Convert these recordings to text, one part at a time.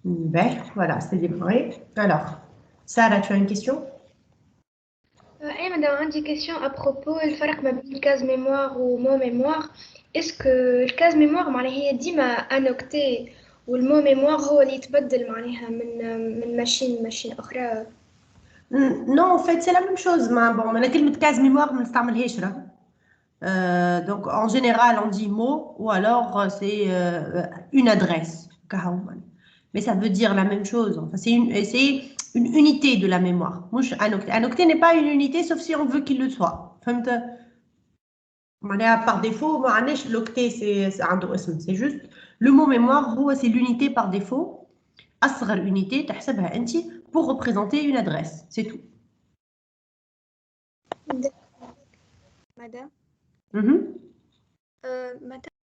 Ben, voilà, c'est démarré. Alors, Sarah, tu as une question? Eh madame, j'ai une question à propos الفرق ما بين الكاز ميموار ومو ميموار. اسكو الكاز ميموار معناها هي ديما ان اوكتي والمو ميموار هو اللي يتبدل معناها من ماشين لماشين اخرى. Non, en fait, c'est la même chose. Mais bon, on a كلمة case mémoire, mais c'est donc, en général, on dit mot ou alors c'est une adresse. Mais ça veut dire la même chose. Enfin, c'est une unité de la mémoire. Un octet. Un octet n'est pas une unité, sauf si on veut qu'il le soit. فهمت؟ Par défaut, l'octet, c'est juste le mot mémoire, c'est l'unité par défaut. أصغر unité تحسبها أنت pour représenter une adresse. C'est tout. Madame, Mhm. madame,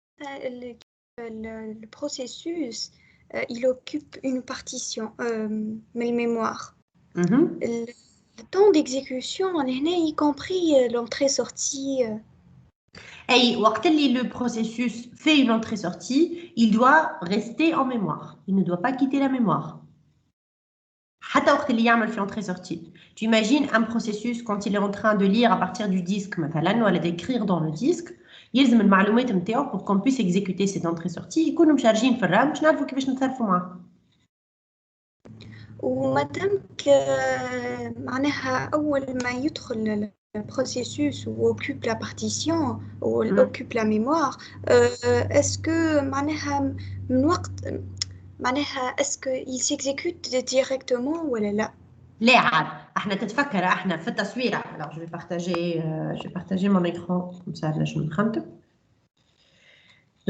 le processus, il occupe une partition, mais mémoire. Mhm. Le temps d'exécution, y compris l'entrée-sortie. Et وقت اللي le processus fait une entrée-sortie, il doit rester en mémoire. Il ne doit pas quitter la mémoire. حتى وقت اللي يعمل في entrée-sortie. Tu imagines un processus quand il est en train de lire à partir du disque مثلا ولا d'écrire dans le disque, يلزم المعلومات نتاعو pour qu'on puisse exécuter cette entrée-sortie يكونوا مشارجين في الرام باش نعرفوا كيفاش نتصرفوا معاه. ومادام معناها أول ما يدخل البروسيسوس وoccupe la partition ou occupe la mémoire, est-ce que معناها من وقت معناها est-ce qu'il s'exécute directement ولا لا؟ لا عاد احنا تتفكر احنا في التصويره. Alors je vais partager mon écran comme ça là je me نخمتك.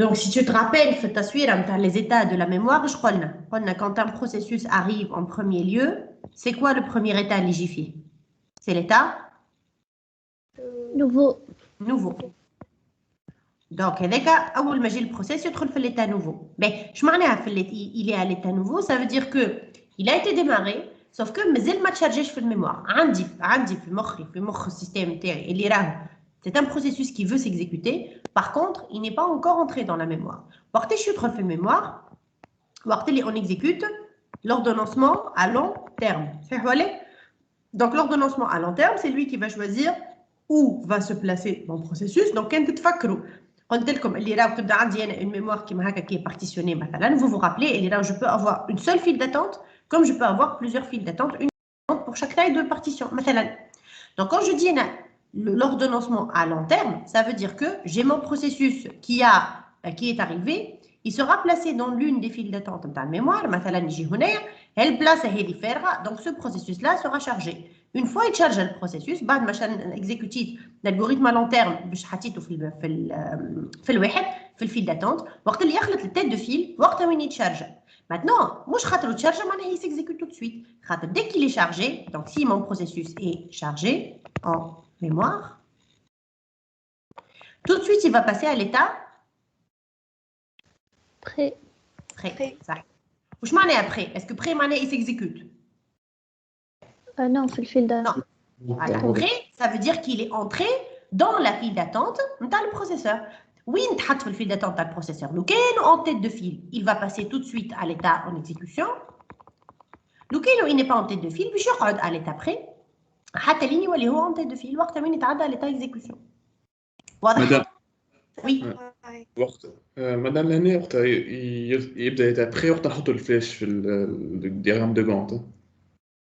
Donc si tu te rappelles في التصويره نتاع les états de la mémoire je قلنا quand un processus arrive en premier lieu c'est quoi le premier état اللي يجي فيه؟ C'est l'état nouveau. nouveau. Donc هذاك اول ما يجي البروسيس يدخل في l'état nouveau. Mais je معناها في il est à l'état nouveau, ça veut dire que il a été démarré sauf que مازال ما تشارجيش في الميموار. عندي في مخ السيستم نتاعي اللي راهو c'est un processus qui veut s'exécuter. Par contre, il n'est pas encore entré dans la mémoire. وقت اللي يدخل في الميموار وقت اللي on exécute l'ordonnancement à long terme. Donc l'ordonnancement à long terme, c'est lui qui va choisir où va se placer mon processus. Donc quand تتفكروا قلت لكم اللي راهو تبدا عندي انا une mémoire كيما هكا qui est partitionnée مثلا, vous vous rappelez اللي راهو je peux avoir une seule file d'attente comme je peux avoir plusieurs files d'attente, une pour chaque taille de partition مثلا. Donc quand je dis l'ordonnancement à long terme, ça veut dire que j'ai mon processus qui est arrivé, il sera placé dans l'une des files d'attente de la mémoire, مثلا يجي هنايا elle place هذه فارغه, donc ce processus là sera chargé. Une fois il charge le processus بعد ما exécuté l'algorithme à long terme باش حطيته في الواحد في الفيل d'attente, وقت اللي يخلط التيت de file وقتها وين يتشارج. Maintenant, مش خاطر يتشارج معناها il s'exécute tout de suite. خاطر dès qu'il est chargé, donc si mon processus est chargé en mémoire, tout de suite il va passer à l'état Prêt. prêt. وش معناه après? Est-ce que prêt معناه il s'exécute? Non, في الفيل d'attente. Alors, prêt, ça veut dire qu'il est entré dans la file d'attente dans le processeur. Oui, il est dans file d'attente dans le processeur. Donc, en tête de file, il va passer tout de suite à l'état en exécution. Donc, il n'est pas en tête de file, puis je à l'état prêt. حتى لين يولي هو en tête de file وقت من يتعدى à l'état exécution. واضح؟ Oui. وقت مادام لهنا وقت يبدا يتابخي وقت نحط الفلاش في الدياغرام دو غونت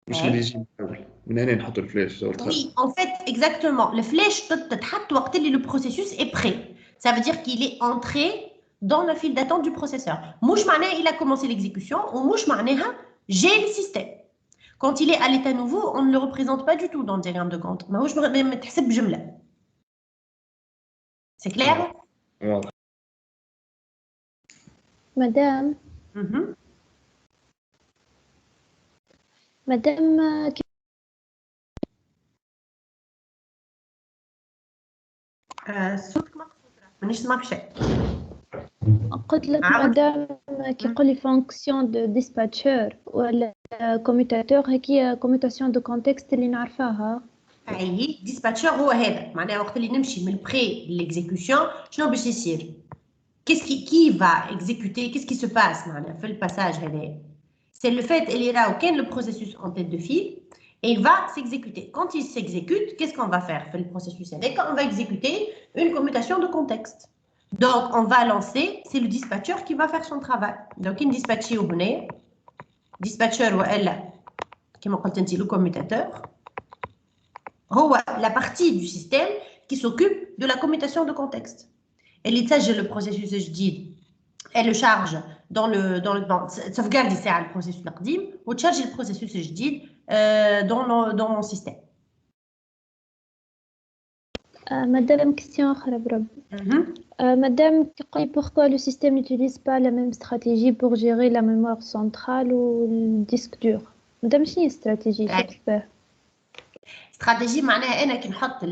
مش اللي يجي من هنا نحط الفلاش. Oui, en fait, exactement. Le flèche تتحط وقت اللي le processus est prêt. Ça veut dire qu'il est entré dans la file d'attente du processeur. مش معناه il a commencé l'exécution ou مش معناها j'ai le système. Quand il est à l'état nouveau, on ne le représente pas du tout dans le diagramme de Gantt. ماهوش متحسب بجملة. C'est clair? Madame. Madame. صوتك مقصود مانيش سامعك شيء. قلت لك مدام كي يقول لي فونكسيون دو ديسباتشر ولا كوميتاتور هي كوميتاسيون دو كونتكست اللي نعرفاها. اي ديسباتشر هو هذا معناها وقت اللي نمشي من البري للاكزيكوشن شنو باش يصير؟ كيس كي va exécuter qu'est-ce qui se passe معناها في الباساج هذا؟ c'est le fait qu'il y a le processus en tête de file et il va s'exécuter. Quand il s'exécute, qu'est-ce qu'on va faire? Le processus avec, on va exécuter une commutation de contexte. Donc, on va lancer, c'est le dispatcher qui va faire son travail. Donc, il dispatcher au bonnet, dispatcher ou elle, comme on dit, le commutateur, la partie du système qui s'occupe de la commutation de contexte. Et il le processus جديد, elle le charge dans le sauvegarde le processus القديم ou charge le processus جديد dans mon système. Madame, question أخرى برب. Madame, pourquoi le système n'utilise pas la même stratégie pour gérer la mémoire centrale ou le disque dur? Madame, شنو stratégie استراتيجي معناها انا كي نحط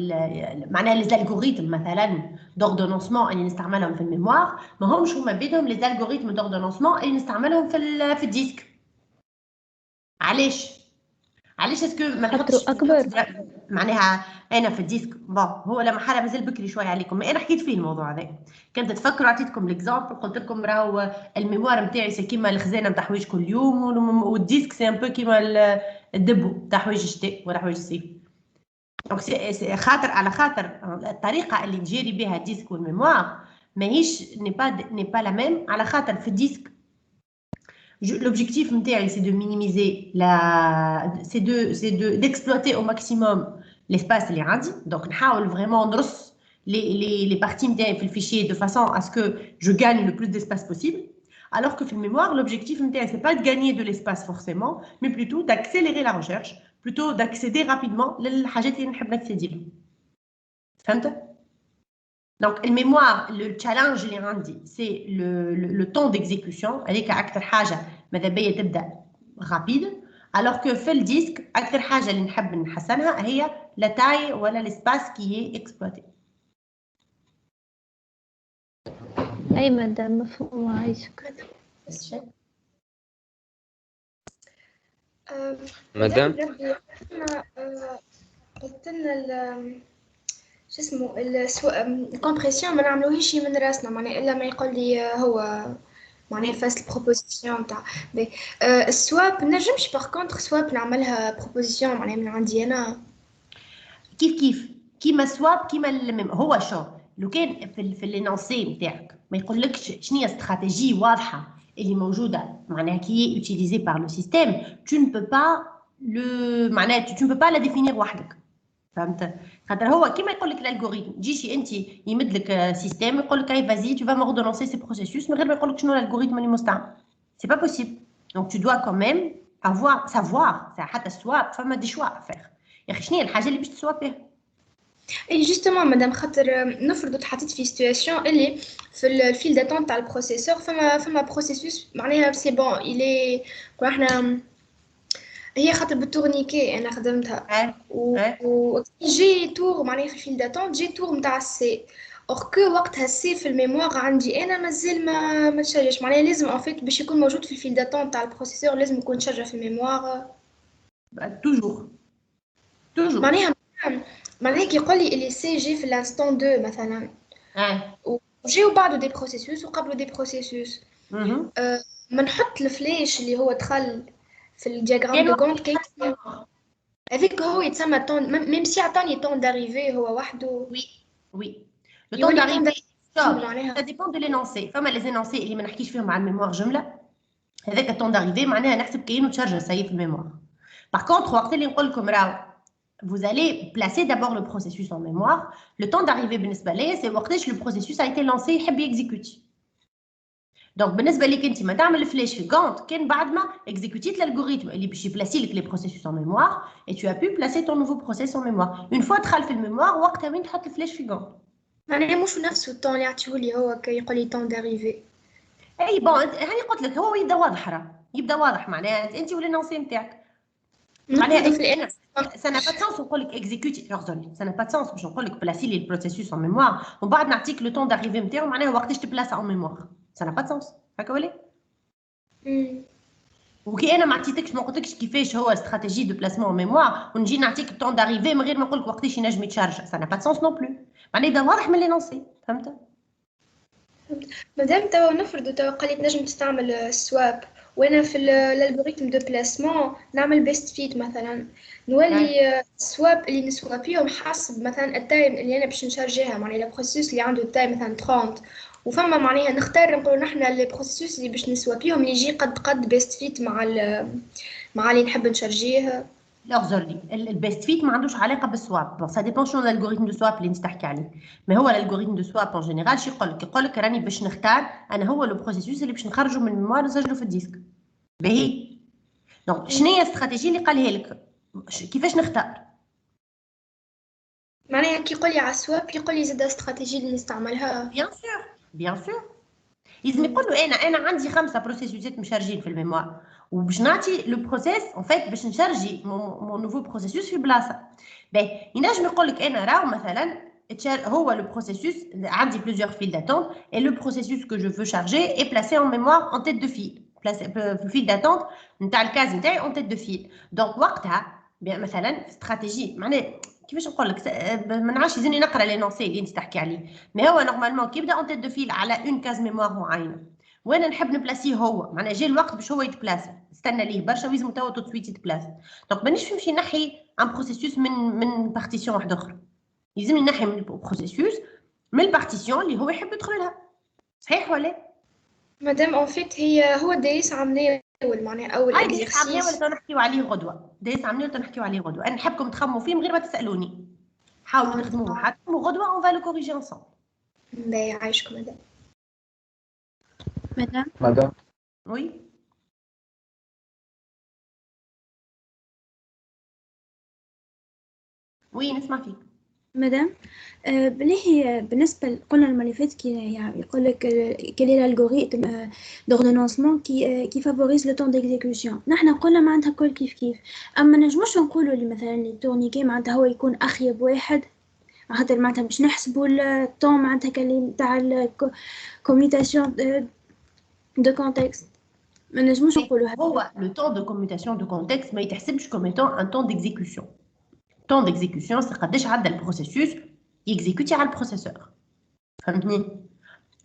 معناها لي زالغوريثم مثلا دوردونونسمون اللي نستعملهم في الميموار ما همش هما بينهم لي زالغوريثم دوردونونسمون اللي نستعملهم في الديسك. علاش اسكو ما نحطش اكبر معناها انا في الديسك بون هو لما حاله مازال بكري شويه عليكم ما انا حكيت فيه الموضوع هذا كنت تفكروا عطيتكم ليكزامبل قلت لكم راهو الميموار نتاعي سي كيما الخزانه نتاع حوايج كل يوم والديسك سي ان بو كيما الدبو تاع حوايج الشتاء ولا حوايج الصيف. دونك خاطر على خاطر الطريقه اللي نجيري بها الديسك والميموار ماهيش ني با لا ميم على خاطر في الديسك l'objectif c'est de minimiser d'exploiter au maximum l'espace اللي عندي donc نحاول vraiment ندرس les parties نتاعي في الفيشير de façon à ce que je gagne le plus d'espace possible alors que في الميموار l'objectif c'est pas de gagner de l'espace forcément mais plutôt d'accélérer la recherche plutôt d'accéder rapidement للحاجات اللي نحب نكسيدي لهم. فهمت؟ Donc, le mémoire, le challenge اللي عندي, c'est le temps d'exécution. هذيك أكثر حاجة ماذا بيا تبدأ rapide. Alors que في الديسك أكثر حاجة اللي نحب نحسنها هي la taille ولا l'espace qui est exploité. أي مدام مفهوم عايشك. مدام قلت لنا شو اسمه الكومبريسيون ما نعملوهيش من راسنا معناها الا ما يقول لي هو معناها فاس البروبوزيسيون تاع السواب نجمش باغ كونتر سواب نعملها بروبوزيسيون معناها من عندي انا كيف كيما سواب كيما هو شو لو كان في الانونسي نتاعك ما يقولكش شنو هي استراتيجي واضحه اللي موجوده معناها كي يوتيليزي بار لو سيستيم tu ne peux pas معناها tu ne peux pas la définir وحدك. فهمت؟ خاطر هو كيما يقول لك الالغوريثم تجيشي انت يمد لك سيستيم يقول لك هاي فازي tu vas m'ordonnancer ces processus من غير ما يقول لك شنو الالغوريثم اللي مستعمل. C'est pas possible. Donc tu dois quand même savoir حتى السواب فما دي شوا افير. يا اخي شنو هي الحاجه اللي باش تسواب بها؟ اي جوستومون مدام خاطر نفرضوا تحطيت في سيتوياسيون اللي في الفيل داتون تاع البروسيسور فما بروسيسوس معناها سي بون الي احنا هي خاطر بالتورنيكي انا خدمتها وجي تور معناها في الفيل داتون جي تور نتاع السي اور كو وقتها السي في الميموار عندي انا مازال ما تشارجش معناها لازم ان فيت باش يكون موجود في الفيل داتون تاع البروسيسور لازم يكون تشارج في الميموار توجور معناها كي يقول لي اللي سي جي في الانستون 2 مثلا وجيو بعده دي بروسيسوس وقبله دي بروسيسوس ما نحط الفلاش اللي هو دخل في الدياغرام دو غونت كي هذيك هو يتسمى طون ميم سي عطاني طون داريفي هو وحده وي لو طون داريفي ça dépend de l'énoncé فما لي زينونسي اللي ما نحكيش فيهم على الميموار جمله هذاك الطون داريفي معناها نحسب كاينو تشارج ساي في الميموار. باغ كونطخ وقت اللي نقول لكم راهو vous allez placer d'abord le processus en mémoire. Le temps d'arrivée بالنسبة لي c'est وقتاش le processus a été lancé يحب يكزيكوتي. Donc بالنسبة ليك انت ما تعمل الفلاش في غونت كان بعد ما اكزيكوتيت l'algorithme اللي باش يبلاسي لك les processus en mémoire et tu as pu placer ton nouveau process en mémoire. Une fois دخل في الميموار وقتها وين تحط الفلاش في غونت. معناها مش نفس الطون اللي يعطيهولي هو كي يقول لي طون داريفي. اي بون هاني قلت لك هو يبدا واضح راه يبدا واضح معناها انت ولا نونسي نتاعك. معناها ça n'a pas de sens نقول لك exécute ça n'a pas de sens باش نقول لك بلاسي لي البروسيسوس en mémoire ومن بعد نعطيك لو طون داريفي نتاعو معناها وقتاش تبلاصا en mémoire. Ça n'a pas de sens. هكا ولا؟ وكي انا ما عطيتكش ما قلتلكش كيفاش هو استراتيجي دو بلاسمون ميموار ونجي نعطيك الطون داريفي من غير ما نقول لك وقتاش ينجم يتشارج. Ça n'a pas de sens non plus. معناها يبدا واضح من لينونسي. فهمت؟ مادام توا نفرضوا توا قال لي تنجم تستعمل السواب وانا في الالغوريثم دو بلاسمون نعمل بيست فيت مثلا، نولي سواب اللي نسوابيهم حسب مثلا التايم اللي انا باش نشارجيها، معناها البروسيس اللي عنده التايم مثلا 30، وفما معناها نختار نقولوا نحنا البروسيس اللي باش نسوابيهم اللي يجي قد بيست فيت مع اللي نحب نشارجيه. اعذرلي، البيست فيت ما عندوش علاقه بالسواب، بون سا ديبون شنو الالغوريثم دو سواب اللي انت تحكي عليه. ما هو الالغوريثم دو سواب اون جينيرال شو يقول لك راني باش نختار انا هو لو بروسيسوس اللي باش نخرجه من الميموار نسجله في الديسك. باهي دونك شنو هي الاستراتيجيه اللي قالها لك كيفاش نختار؟ معناها كي يقول لي على السواب يقول لي زاد استراتيجيه اللي نستعملها. بيان سور لازم يقول له انا عندي 5 بروسيسوسات مشارجين في الميموار، وباش نعطي لو بروسيس اون فيت باش نشارجي مون نوفو بروسيسوس في بلاصه. باهي ينجم يقول لك انا راهو مثلا هو le processus عندي plusieurs files d'attente et le processus que je veux charger est placé en mémoire en tête de file, placé file d'attente نتاع الكاز نتاعي en tête de file. donc وقتها مثلا استراتيجي معناها كيفاش نقول لك ما نعرفش يزني نقرا لينونسي اللي انت تحكي عليه، ما هو نورمالمون كي يبدا en tête de file على اون كاز ميموار معينه وانا نحب نبلاسيه هو، معناها جاي الوقت باش هو يتبلاسي، استنى ليه برشا ويزم توا تو سويت يتبلاسي. دونك مانيش نمشي نحي ان بروسيسوس من بارتيسيون واحده اخرى، لازم نحي من البروسيسوس من البارتيسيون اللي هو يحب يدخل لها. صحيح ولا؟ مادام اون فيت هو دايس عمليه معناها اول دايس عمليه ولا تنحكيو عليه غدوه، دايس عمليه ولا تنحكيو عليه غدوه، انا نحبكم تخمموا فيه من غير ما تسالوني، حاولوا تخدموه حتى غدوه اون فا لو كوريجي انصامبل. باهي عايشكم مدام. وي وي نسمع فيك مدام. بليه بالنسبة قلنا الملفات كي يعني يقول لك quel est l'algorithme d'ordonnancement qui favorise le temps d'exécution. نحن قلنا معناتها كل كيف أما نجموش نقولوا اللي مثلا التورنيكي معناتها هو يكون أخيب واحد، خاطر معناتها باش نحسبوا الطون معناتها كلي تاع الكوميوتاسيون دو كونتكست، ما نجموش نقولوا هذا. هو لو طون دو كوميوتاسيون دو كونتكست ما يتحسبش كوم ايتون ان طون ديكزيكسيون. طون ديكزيكسيون سي قداش عدى البروسيسوس يكزيكوتي على البروسيسور، فهمتني؟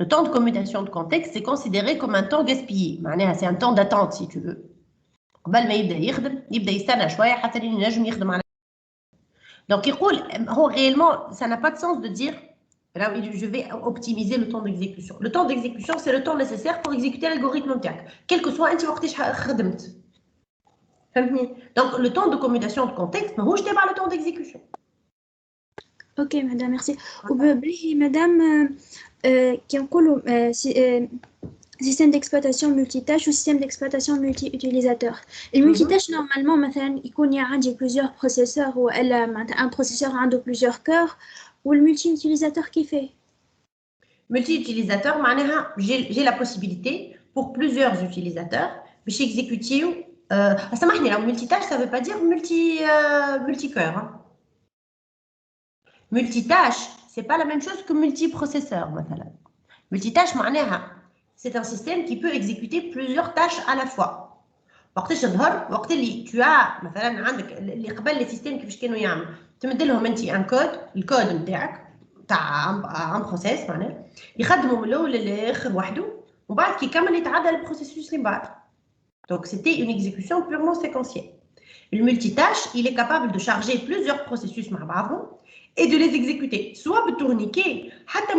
Le temps de commutation de contexte, c'est considéré comme un temps gaspillé. معناها c'est un temps d'attente si tu veux. قبل ما يبدا يخدم يبدا يستنى شويه حتى ينجم يخدم على. Donc يقول هو réellement ça n'a pas de sens de dire là je vais optimiser le temps d'exécution. Le temps d'exécution c'est le temps nécessaire pour exécuter l'algorithme نتاعك quel que soit انت وقتاش خدمت. فهمتني؟ Donc le temps de commutation de contexte ماهوش تابع le temps d'exécution. اوكي مدام ميرسي. وبليه مدام كي نقولوا système d'exploitation multitâche ou système d'exploitation multi-utilisateur. Le multitâche normalement مثلا يكون عندي plusieurs processeurs ou un processeur عنده plusieurs cœurs ou le multi-utilisateur qui fait. Multi-utilisateur معناها j'ai la possibilité pour plusieurs utilisateurs باش يكزيكوتيو. سامحني لو multitâche ça veut pas dire multi-cœur. Multitâche c'est pas la même chose que multiprocesseur مثلا. Multitâche معناها c'est un système qui peut exécuter plusieurs tâches à la fois. وقتاش تظهر وقت اللي tu as مثلا عندك اللي قبل لي سيستم كيفاش كانوا يعملوا تمد لهم انت ان كود، الكود نتاعك تاع ان بروسيس معناها يخدموا من الاول للاخر وحده ومن بعد كي يكمل يتعدى البروسيسوس اللي بعد. Donc c'était une exécution purement séquentielle. Le multitâche, il est capable de charger plusieurs processus مع بعضهم et de les exécuter soit بالتورنيكي حتى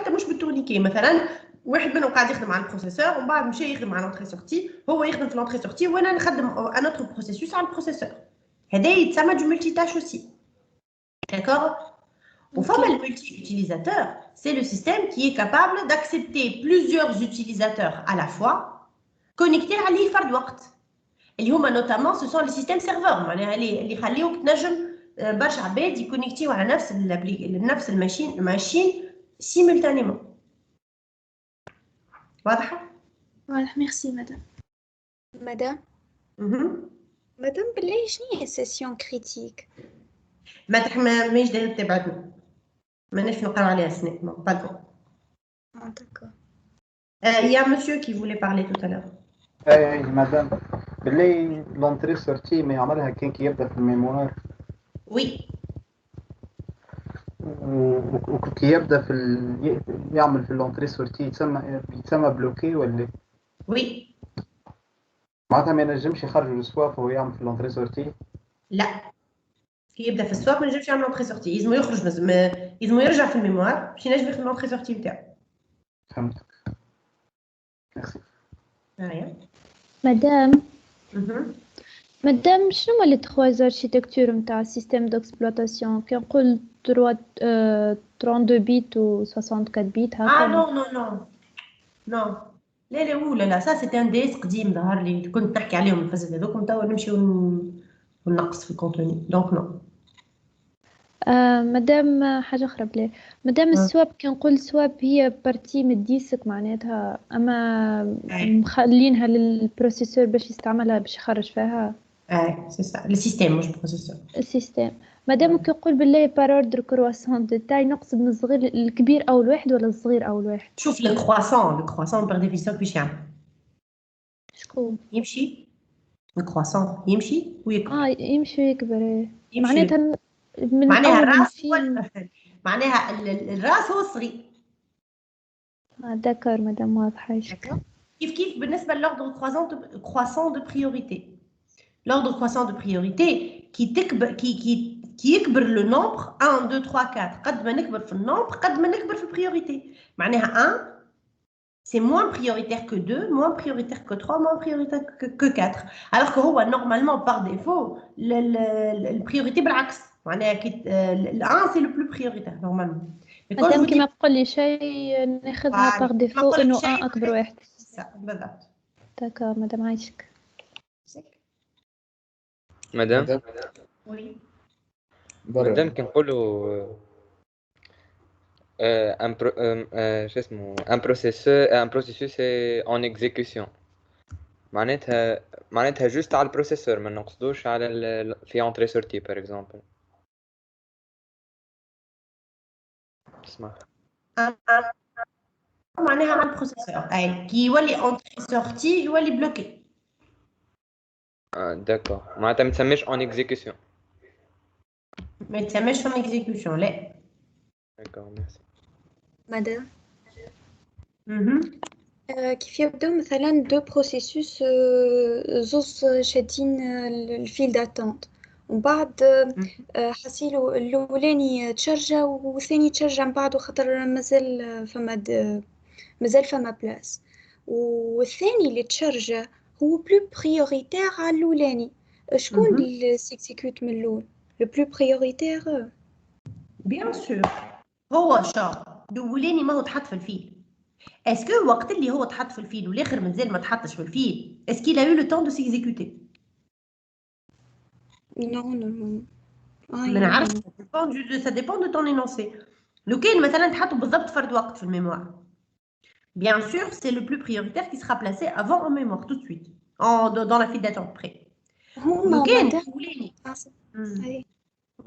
مش بالتورنيكي. مثلا واحد منهم قاعد يخدم على البروسيسور ومن بعد مشى يخدم على لونتري سورتي، هو يخدم في لونتري سورتي وانا نخدم ان اوتر بروسيسوس على البروسيسور. هذا يتسمى du multitâche aussi. D'accord? وفما le multi-utilisateur, c'est le système qui est capable d'accepter plusieurs utilisateurs à la fois connectés عليه فرد وقت. اللي هما notamment ce sont les systèmes serveurs معناها اللي يخليوك تنجم برشا عباد يكونيكتيو على نفس الماشين simultanément. واضحة؟ واضح. ميرسي مدام. مدام بالله شنو هي السيسيون كريتيك؟ ماهيش دايره تبعدنا، ماناش نقراو عليها سنة ما بالكم. d'accord. Il y a un monsieur qui voulait parler tout à l'heure. مدام بالله لونتري سورتي ما يعملها كان كي يبدا في الميموار. Oui. وكي يبدا يعمل في اللونتري سورتي يتسمى بلوكي ولا؟ Oui. معناتها ما ينجمش يخرج السواف وهو يعمل في لونتري سورتي. لا كي يبدا في السواب ما ينجمش يعمل لونتري سورتي، يلزمو يخرج يلزمو يرجع في الميموار باش ينجم يخدم لونتري سورتي نتاعو. فهمتك. ميرسي. مادام شنو هما لي 3 اركيتكتور نتاع السيستيم دوكسبلوطاسيون؟ كي نقول 32 بيت و 64 بيت هكا. نو نو نو نو لا لا ولا لا سا سيتي ان دي اس قديم ظهر لي كنت نحكي عليهم الفازات هذوكم توا نمشي وننقص في الكونتوني دونك نو. مادام حاجة أخرى بلي مادام السواب كي نقول سواب هي بارتي من الديسك معناتها أما مخلينها للبروسيسور باش يستعملها باش يخرج فيها. سي سا لو سيستيم مش بروسيسور. السيستيم مادام كي نقول بالله بار اوردر كرواسون دو تاي نقصد من الصغير الكبير أول واحد ولا الصغير أول واحد؟ شوف الكرواسون بار ديفيسيون كيفاش يعمل؟ شكون؟ يمشي الكرواسون يمشي ويكبر. يمشي ويكبر. معناتها معناها الراس هو معناها الراس هو الصغير. داكور مدام واضحة. كيف بالنسبة للوردر كرواسون دو بريوريتي. L'ordre croissant de priorité qui يكبر le nombre 1 2 3 4 قد ما نكبر في النومبر قد ما نكبر في البريوريتي. معناها 1 c'est moins prioritaire que 2, moins prioritaire que 3, moins prioritaire que 4. Alors que هو normalement par défaut la priorité بالعكس. معناها ال 1 c'est le plus prioritaire normalement. مادام كيما تقول لي شيء ناخذها par défaut انه 1 اكبر واحد. بالضبط. داكور مدام عايشك. مدام وي مدام كي نقولوا شو اسمه ان بروسيسوس اون اكزيكيوشن معناتها جوست على البروسيسور ما نقصدوش على في انتري سورتي بار اكزومبل. اسمع معناها على البروسيسور كي يولي انتري سورتي يولي بلوكي. داكور معناتها ما تسميش اون اكزيكيوشن. ما تسميش اون اكزيكيوشن لا. داكور ميرسي. مدام كيف يبدو مثلا دو بروسيسوس زوز شادين الفيل داتونت ومن بعد حسيلو الاولاني تشرجا والثاني تشرجا من بعده خاطر مازال فما بلاس والثاني اللي تشرجا هو بلو بريوريتير على الاولاني. شكون اللي سيكسيكوت من الاول لو بلو بريوريتير؟ بيان سور هو الاولاني ما هو تحط في الفيل. اسكو وقت اللي هو تحط في الفيل والاخر مازال ما تحطش في الفيل اسكي لا يو لو طون دو سيكزيكوتي؟ نو ما نعرفش ça dépend de ton énoncé. لو كان مثلا تحطوا بالضبط فرد وقت في الميموار bien sûr c'est le plus prioritaire qui sera placé avant en mémoire tout de suite dans la file d'attente près.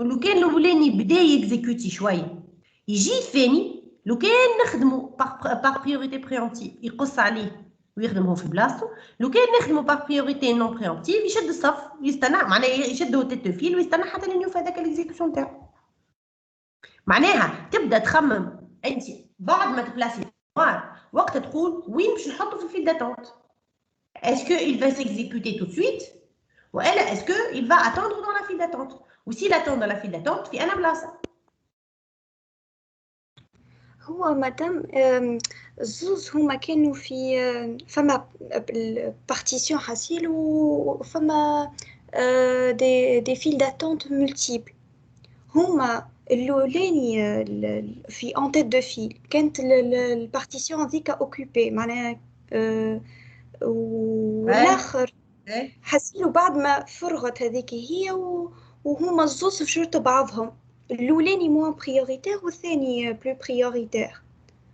لو كان الاولاني بدا يكزيكوتي شويه يجي الثاني لو كان نخدمو باغ بريوريتي بريومتيف يقص عليه ويخدمه في بلاصتو. لو كان نخدمو باغ بريوريتي نون بريومتيف يشد الصف يستنى معناها يشدو تيت فيل ويستنى حتى لين يوفى هذاك الاكزيكيوشن تاعو. معناها تبدا تخمم انت بعد ما تبلاسي وقت تقول وين باش نحطو في الفيل داتونت. اسكو il va s'exécuter tout de suite ou est-ce que il va attendre dans la file d'attente ou s'il attend dans la file d'attente في انا بلاصه. هو مادام الزوز هما كانوا في فما بارتيسيون حاسيل وفما دي فيل داتونت مولتيبل. هما الاولاني في ان تيت دو فيل كانت البارتيسيون هذيك اوكوبي معناها والاخر حاسيلو بعد ما فرغت هذيك هي وهما الزوز في شرط بعضهم. الاولاني موان بريوريتير والثاني بلو بريوريتير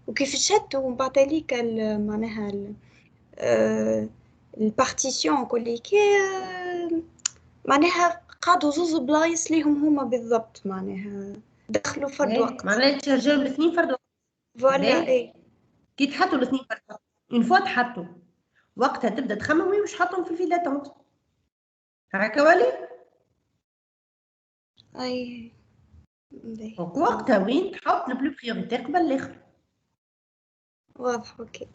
وكيف شدوا ومن بعد ذلك معناها البارتيسيون كليكي معناها قعدوا زوز بلايص ليهم هما بالضبط معناها دخلوا فرد وقت معناها تشرجوا الاثنين فرد وقت. فوالا اي كي تحطوا الاثنين فرد وقت اون فوا تحطوا وقتها تبدا تخمم وين باش تحطهم في الفيل داتونت هكا ولي اي وقتها وين تحط البلو بريوريتير قبل الاخر. واضح اوكي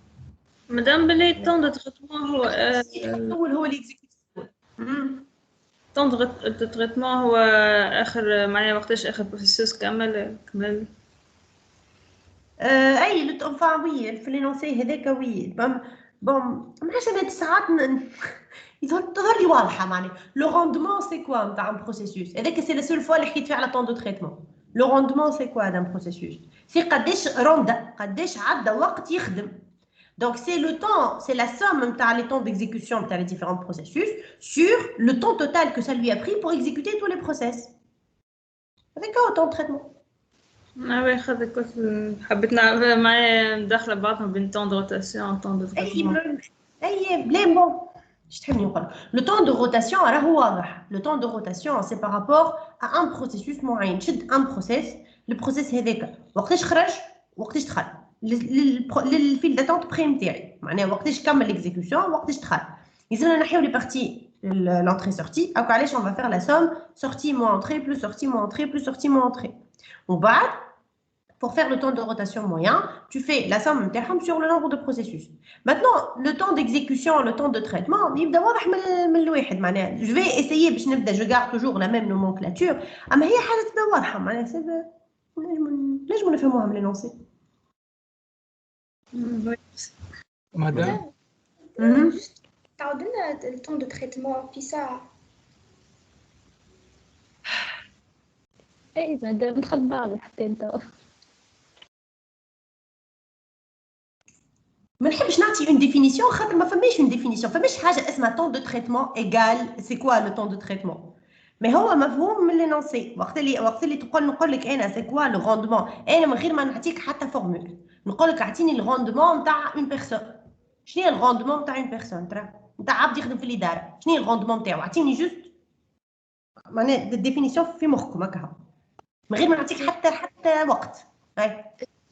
مادام بلي طون دو تريتمون هو الاول هو ليكزيكوتيف. طون دو تريتمون هو اخر معناها وقتاش اخر بروسيس كامل اي enfin oui في لينونسي هذاك وي بون معاش انا ساعات تظهر لي واضحه معناها لو روندمون سي كوا نتاع ان بروسيسوس هذاك سي لا سول فوا اللي حكيت فيها على طون دو تريتمون. لو روندمون سي كوا دان بروسيسوس سي قداش عدى وقت يخدم. Donc c'est le temps, c'est la somme les temps d'exécution de les différents processus sur le temps total que ça lui a pris pour exécuter tous les process. Avec autant de traitement. oui, كنت حبيت نعرف معايا داخله بعضهم بين طون دو روتاسيون طون دو تريتمون. اي بلا بون اش تحبني نقول لو طون دو روتاسيون راهو واضح. لو طون دو روتاسيون سي بار رابور ا ان بروسيسوس معين. تشد ان بروسيس البروسيس هذاك وقتاش خرج وقتاش دخل للفيل داتونت بري نتاعي معناها وقتاش كمل ليكزيكسيون وقتاش دخل. لازمنا نحيو لي بارتي l'entrée sortie. هاكا علاش on va faire la somme sortie moins entrée plus sortie moins entrée plus sortie moins entrée. وبعد pour faire le temps de rotation moyen, tu fais la somme sur le nombre de processus. Maintenant, le temps d'exécution, le temps de traitement, je vais essayer, je garde toujours la même nomenclature, mais il y a ليش ما نفهموها من l'énoncé. Madame. تعود لنا le temps de traitement في ساعة. اي مادام خد بالي حتى انت. ما نحبش نعطي une définition خاطر ما فماش une définition. فماش حاجه اسمها temps de traitement égal c'est quoi le temps de traitement. mais هو مفهوم من l'énoncé. وقت اللي نقول لك انا c'est quoi le rendement انا من غير ما نعطيك حتى فورمول نقول لك اعطيني الروندمون نتاع une personne. شنو هي الروندمون نتاع une personne ترى نتاع عبد يخدم في الاداره شنو هي الروندمون نتاعو اعطيني جوست معناها الديفينيسيون في مخكم هكا من غير ما نعطيك حتى وقت.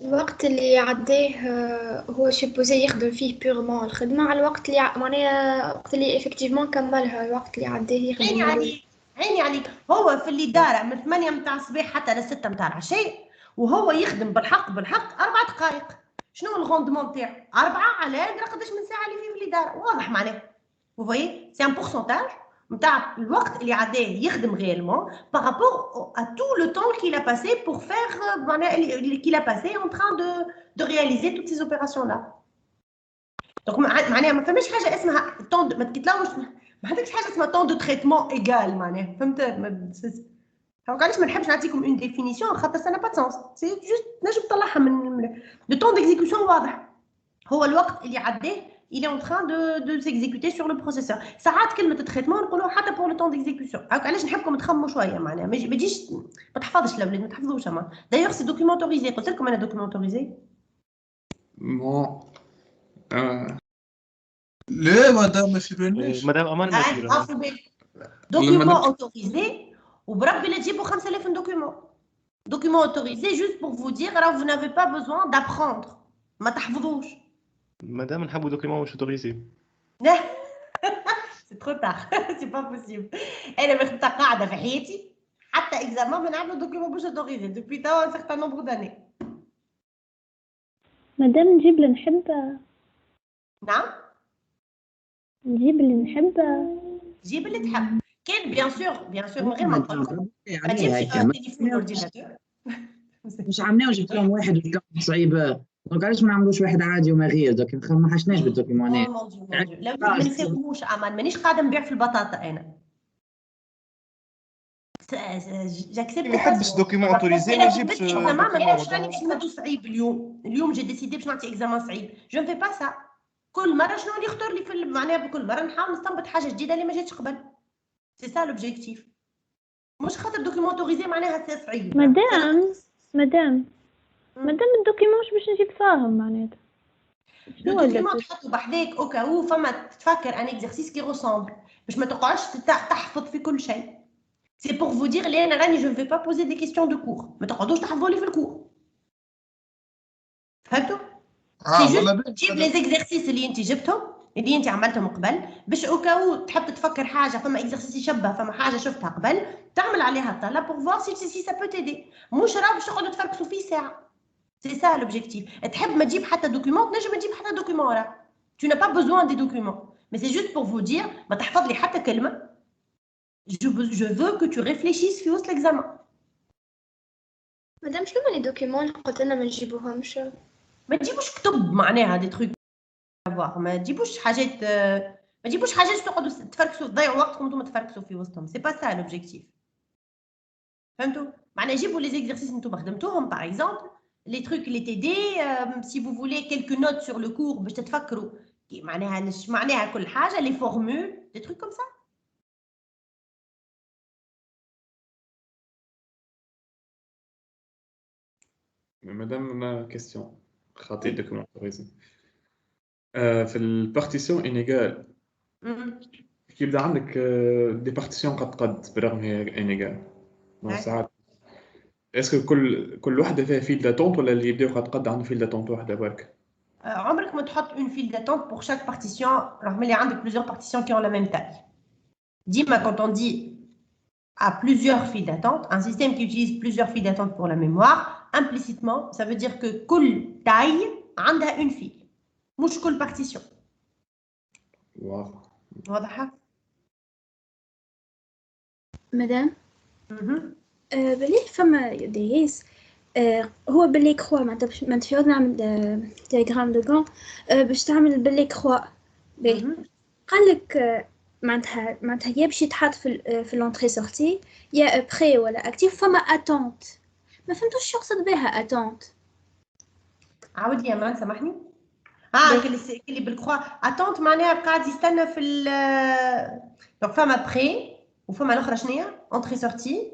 الوقت اللي عداه هو شبوزي يخدم فيه بيغمون الخدمة على الوقت اللي معناها وقت اللي افكتيفمون كملها الوقت اللي عداه يخدم. عيني عليك هو في الإدارة من 8 متاع الصباح حتى ل 6 متاع العشاء وهو يخدم بالحق 4 دقائق. شنو الغوندمون تاعو 4 على قداش من ساعة اللي فيه في الإدارة واضح معناه. vous voyez c'est un pourcentage نتاع الوقت اللي عداه يخدم réellement par rapport à tout le temps qu'il a passé pour faire qu'il a passé en train de réaliser toutes ces opérations là. donc معناها ما فماش حاجه اسمها temps ما تكتلاوش ما عندكش حاجه اسمها temps de traitement égal معناها فهمت. دونك علاش ما نحبش نعطيكم une définition خاطر ça n'a pas de sens. c'est juste نجم تطلعها من le temps d'exécution واضح هو الوقت اللي عداه il est en train de s'exécuter sur le processeur. ساعات كلمة التريتمون نقولوها حتى pour le temps d'exécution. علاش نحبكم تخمموا شوية معناها ما تجيش ما تحفظش الأولاد ما تحفظوش أما. d'ailleurs c'est documentorisé. قلت لكم أنا documentorisé. bon لا مدام ما في بالناش. مدام أمان ما في بالك. document autorisé وبربي لا تجيبوا 5000 document autorisé juste pour vous dire alors vous n'avez pas besoin d'apprendre ما تحفظوش. مادام نحبوا دوكيمون مش اوتوريزي. سي ترو تار سي با بوسيبل. انا ما خدت قاعده في حياتي حتى اكزامان ما نعملوا دوكيمون مش اوتوريزي دوبي توا ان سيغتان نومبر داني. مادام نجيب اللي نحب. نعم نجيب اللي نحب. جيب اللي تحب كان بيان سور من غير ما نقول ما تجيبش تليفون الاورديناتور. مش عملناه وجبت لهم واحد وكان صعيب. دونك علاش ما نعملوش واحد عادي وما غير دوك ما حشناش بالدوكيمونات. لا ما نفهموش امان مانيش قاعده نبيع في البطاطا انا. ما يحبش دوكيمون اوتوريزي ما يجيبش. راني باش نمدو صعيب اليوم جي ديسيدي باش نعطي اكزامان صعيب جو نفي با سا. كل مره شنو اللي يختار لي في معناها بكل مره نحاول نستنبط حاجه جديده اللي ما جاتش قبل. سي سا لوبجيكتيف مش خاطر دوكيمون اوتوريزي معناها سي صعيب. مادام الدوكيمون باش نجيب فاهم معناتها شنو الدوكيمون تحطو بحذاك اوكاو فما تفكر ان اكزرسيس كي روسامبل باش ما تقعدش تحفظ في كل شيء. سي بور فو دير لي انا راني جو في با بوزي دي كيستيون دو كور ما تقعدوش تحفظوا لي في الكور. فهمتوا؟ سي جوست تجيب لي زيكزرسيس اللي انت جبتهم اللي انت عملتهم قبل باش اوكاو تحب تفكر حاجه فما اكزرسيس يشبه فما حاجه شفتها قبل تعمل عليها الطلب بور فوار سي سا بو تيدي. مش راه باش تقعدوا تفركسوا فيه ساعه. سي سا لوبجيكتيف. تحب ما تجيب حتى دوكيمون تنجم تجيب حتى دوكيمون راه Tu n'as pas besoin des documents. Mais c'est juste pour vous dire, ما تحفظ لي حتى كلمة. Je veux que tu réfléchisses في وسط l'examen. مدام شنو هما لي دوكيومون اللي قلت لنا ما نجيبوهمش؟ ما تجيبوش كتب معناها دي تروك ما تجيبوش حاجات تقعدوا تفركسوا تضيعوا وقتكم وانتم تفركسوا في وسطهم. سي با سا لوبجيكتيف. فهمتوا؟ معناها جيبوا لي زيكزرسيس انتم خدمتوهم باغ اكزومبل les trucs les TD si vous voulez quelques notes sur le cours باش تتفكروا معناها كل حاجه les formules des trucs comme ça. Madame, on a une question. خاطئ documentation. في البارتيسيون انيغال كيبدا عندك دي بارتيسيون قد برغم هي انيغال ساعات اسكو كل وحده فيها فيل داتونت ولا اللي يبداو قد عنده فيل داتونت وحده برك؟ عمرك ما تحط une file d'attente pour chaque partition رغم اللي عندك plusieurs partitions qui ont la même taille. ديما quand on dit à plusieurs files d'attente, un système qui utilise plusieurs files d'attente pour la mémoire, implicitement ça veut dire que كل taille عندها une file مش كل partition. واضحة؟ مدام بلي فما ديس هو باللي كخوا معناتها ما في نعمل دياغرام دو غون باش تعمل باللي كخوا قال لك معناتها يا باش يتحط في لونطري سورتي يا ابخي ولا اكتيف فما اتونت ما فهمتوش شو يقصد بها اتونت. عاود لي يا مان سامحني. اللي بالكخوا اتونت معناها قاعد يستنى في دونك فما بري وفما الاخرى شنو هي اونطري سورتي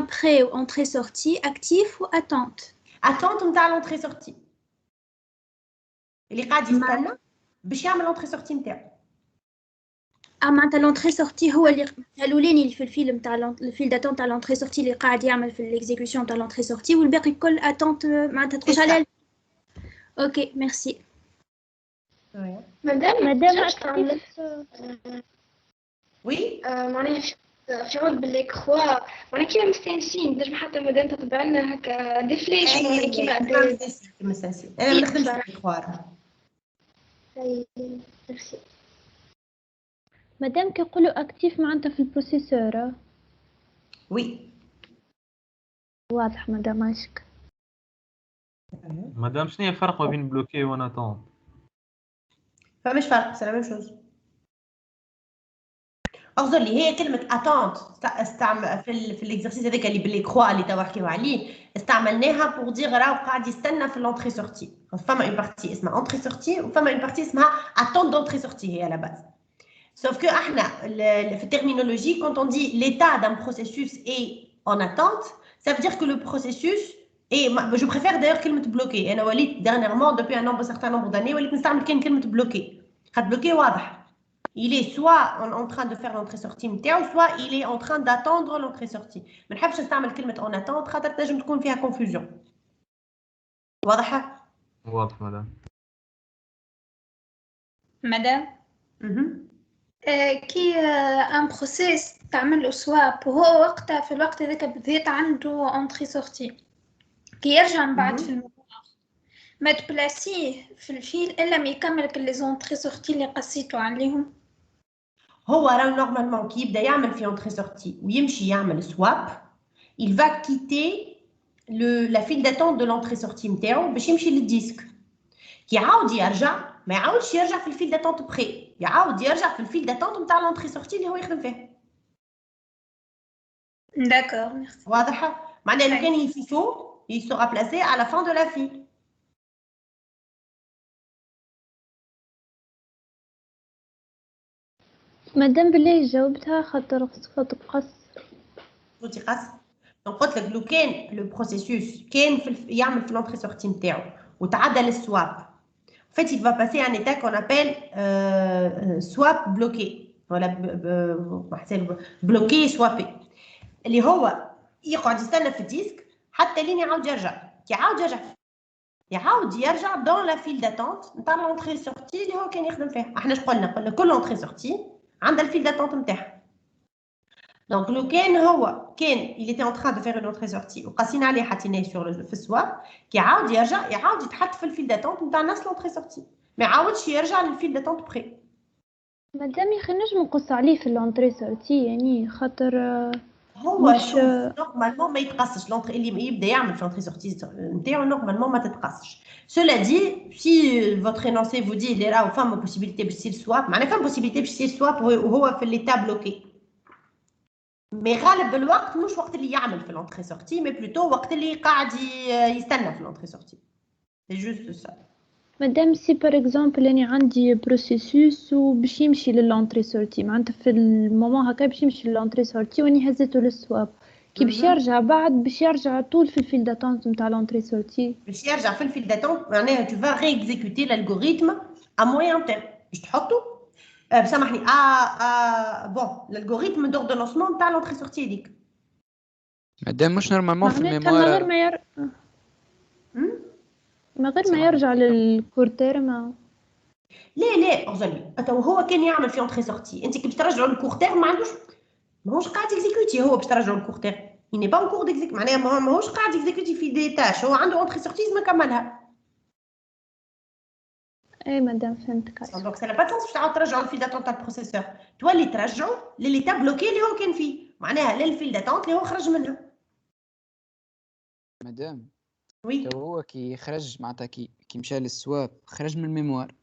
après ou entrée-sortie, actif ou attente? Attente نتاع l'entrée sortie. اللي قاعد يستنى باش يعمل l'entrée sortie نتاعو. معناتها l'entrée sortie هو اللي الاولاني اللي في الفيلم نتاع الفيل داتونت تاع l'entrée sortie اللي قاعد يعمل في الاكزيكيوشن تاع l'entrée sortie والباقي كل attente معناتها تخش على. اوكي ميرسي. مدام وي معناها في عود بالكخوا معناها كيما مستانسين نجم حتى مدام تطبع لنا هكا دي فلاش كيما مستانسين. انا ما نخدمش بالكخوا. ميرسي. مادام كيقولوا اكتيف معناتها في البروسيسور. وي واضح مدام عشك. مدام شنو هي الفرق ما بين بلوكي وناتون؟ فمش فرق سي لا ميم شوز. اعذر لي هي كلمه اتونت استعمل في الاكزرسيس هذاك اللي باللي كخوا اللي توا حكيو عليه استعملناها بور دير راهو قاعد يستنى في لونطري سورتي. فما اون بارتي اسمها اونطري سورتي وفما اون بارتي اسمها اتونت دونطري سورتي هي على باز. سوف كو احنا في الترمينولوجي كونت اون دي ليتا دان بروسيسوس اي اون اتونت ça veut dire que le processus et je préfère d'ailleurs كلمه بلوكي. انا وليت dernièrement depuis un certain nombre d'années وليت نستعمل كلمه بلوكي. خاطر بلوكي واضح. Il est soit en train de faire l'entrée-sortie نتاعو soit il est en train d'attendre l'entrée-sortie. ما نحبش نستعمل كلمة en attente خاطر تنجم تكون فيها confusion. واضحة؟ واضح مدام. مدام كي ان بروسيس تعمل له سواب وهو وقتها في الوقت هذاك بالذات عنده انتري سورتي كي يرجع من بعد في الموضوع ما تبلاسيه في الفيل الا ما يكمل كل لي زونتري سورتي اللي قصيتو عليهم. هو راه نورمالمون كي يبدا يعمل في انتري سورتي ويمشي يعمل سواب il va quitter la file d'attente de l'entrée sortie نتاعو باش يمشي للديسك. كي يعاود يرجع ما يعاودش يرجع في الفيل داتونت بري يعاود يرجع في الفيل داتونت نتاع لونطري سورتي اللي هو يخدم فيها. داكور ميرسي. واضحه معناها لو كان يفيفو il sera placé à la fin de la file. مادام بالله جاوبتها خاطر صوت قص. صوتي قص. دونك قلت لك لو كان لو بروسيسوس كان يعمل في لونطري سورتي نتاعو وتعدى للسواب en fait il va passer un état qu'on appelle swap bloqué ولا bloqué swappé اللي هو يقعد يستنى في الديسك حتى لين يعاود يرجع. كي يعاود يرجع دون لا فيل داتونت نتاع لونطري سورتي اللي هو كان يخدم فيها. احنا اش قلنا كل لونطري سورتي عندها الفيل داتونت نتاعها. دونك لو كان هو il était en train de faire une entrée sortie وقاسين عليه حاطيناه في السواب كي يعاود يرجع يعاود يتحط في الفيل داتونت نتاع نفس لونطري سورتي ما يعاودش يرجع للفيل داتونت بخي. مادام يا اخي نجم نقص عليه في لونطري سورتي يعني خاطر هو مش شوف نورمالمون ما يتقصش لونطري اللي يبدا يعمل في لونطري سورتي نتاعو نورمالمون ما تتقصش. Cela dit, si votre énoncé vous dit اللي راهو فما possibilité باش يصير سواب معناها فما possibilité باش يصير سواب وهو في ليتا بلوكي. مي غالب الوقت مش وقت اللي يعمل في لونطري سورتي مي بلوتو وقت اللي قاعد يستنى في لونطري سورتي. سي جوست سا. مادام سي بار اكزومبل اني عندي بروسيسوس وباش يمشي للونطري سورتي معناتها في المومون هكا باش يمشي للونطري سورتي واني هزيته للسواب كي باش يرجع بعد باش يرجع طول في الفيل داتونت نتاع لونطري سورتي باش يرجع في الفيل داتونت معناها تو فا ري اكزيكوتي الالغوريثم ا موين تيرم باش تحطو سامحني بون الالغوريثم دوردونسمون نتاع لونطري سورتي هذيك مادام مش نورمالمون في معناتها الميموار من غير ما يرجع للكور تيرم. لا اغزلي هو كان يعمل في اونتري سورتي انت كي باش ترجعوا للكور تيرم ما عندوش ماهوش قاعد اكزيكوتي هو باش ترجعوا للكور تيرم يني با اون كور ديكزيك معناها ماهوش قاعد اكزيكوتي في دي تاش هو عنده اونتري سورتي لازم يكملها. اي مادام فهمتك. دونك سا لا با سونس باش تعاود ترجعوا للفيل داتونت تاع البروسيسور تولي ترجعوا لليتا بلوكي اللي هو كان فيه معناها للفيل داتونت اللي هو خرج منها. مادام وي هو كي خرج معناتها كي مشى للسواب خرج من الميموار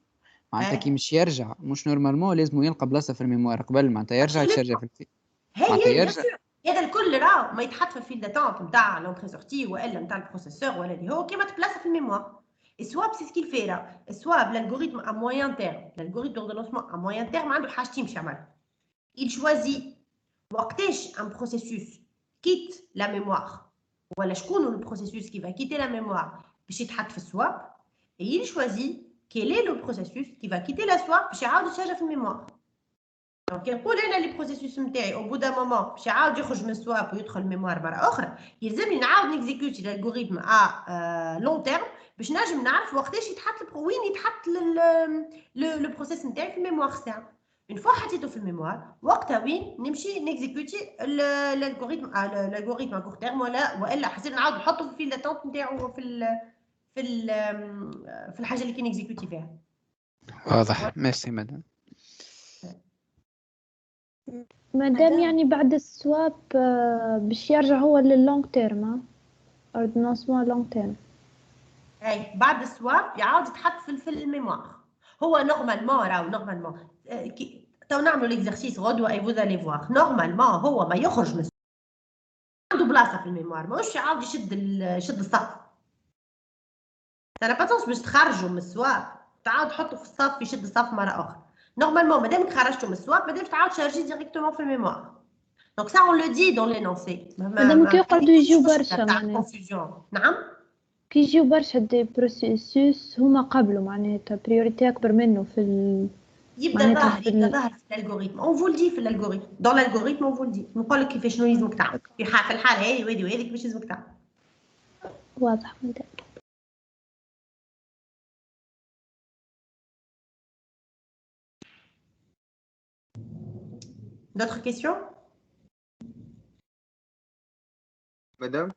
معناتها كي مش يرجع مش نورمالمون لازم يلقى بلاصه في الميموار قبل معناتها يرجع يتشرجع في الفيل معناتها يرجع هذا الكل راه ما يتحط في الفيل داتونت نتاع لونطري سورتي والا نتاع البروسيسور ولا اللي هو كيما تبلاصه في الميموار. السواب سي سكيل في راه السواب الالغوريثم ا موين تيرم الالغوريثم دوردونسمون ا موين تيرم عنده حاجتين باش يعمل. il choisit وقتاش ان بروسيسوس كيت لا ميموار ولا شكون le processus qui va quitter la mémoire باش يتحط في السواب et il choisit quel est le processus qui va quitter la swap باش يعاود يتسجل في الميموار. دونك نقول انا لي بروسيسوس نتاعي او بودا مومون باش يعاود يخرج من السواب ويدخل الميموار مره اخرى يلزمني نعاود نكزيكوتي الالغوريثم لون تيرم باش نجم نعرف وقتاش يتحط وين يتحط لو بروسيس نتاعي في الميموار ساعه. اون فوا حطيته في الميموار وقتها وين نمشي نكزيكوتي الالغوريثم كور تيرم والا حسيت نعاود نحطه في الفيل داتونت نتاعو في الحاجه اللي كان اكزيكوتي فيها. واضح ميرسي مدام. مادام يعني بعد السواب باش يرجع هو لللونج تيرم اوردونانسمون لونج تيرم اي بعد السواب يعاود يتحط في الميموار. هو نورمالمون راهو نورمالمون تو نعملوا ليكزارسيس غدوه اي فوز الي فوار نورمالمون هو ما يخرج من عنده بلاصه في الميموار ماهوش يعاود يشد الصف. انا باتونس باش تخرجوا من السواب تعاود تحطوا في الصف يشد الصف مره اخرى. نورمالمون مادامك خرجتوا من السواب مادام تعاود تشارجي ديريكتومون في الميموار. دونك سا اون لو دي دون لينونسي مادام كيقعدوا يجيو برشا معناها نعم كي يجيو برشا دي بروسيسوس هما قبلوا معناتها بريوريتي اكبر منه في يبدا ظاهر في الالغوريثم اون فول دي في الالغوريثم دون الالغوريثم اون فول دي نقول لك كيفاش شنو لازمك تعمل في الحاله هذه وهذه وهذه كيفاش لازمك تعمل. واضح مدام. D'autres questions? Madame?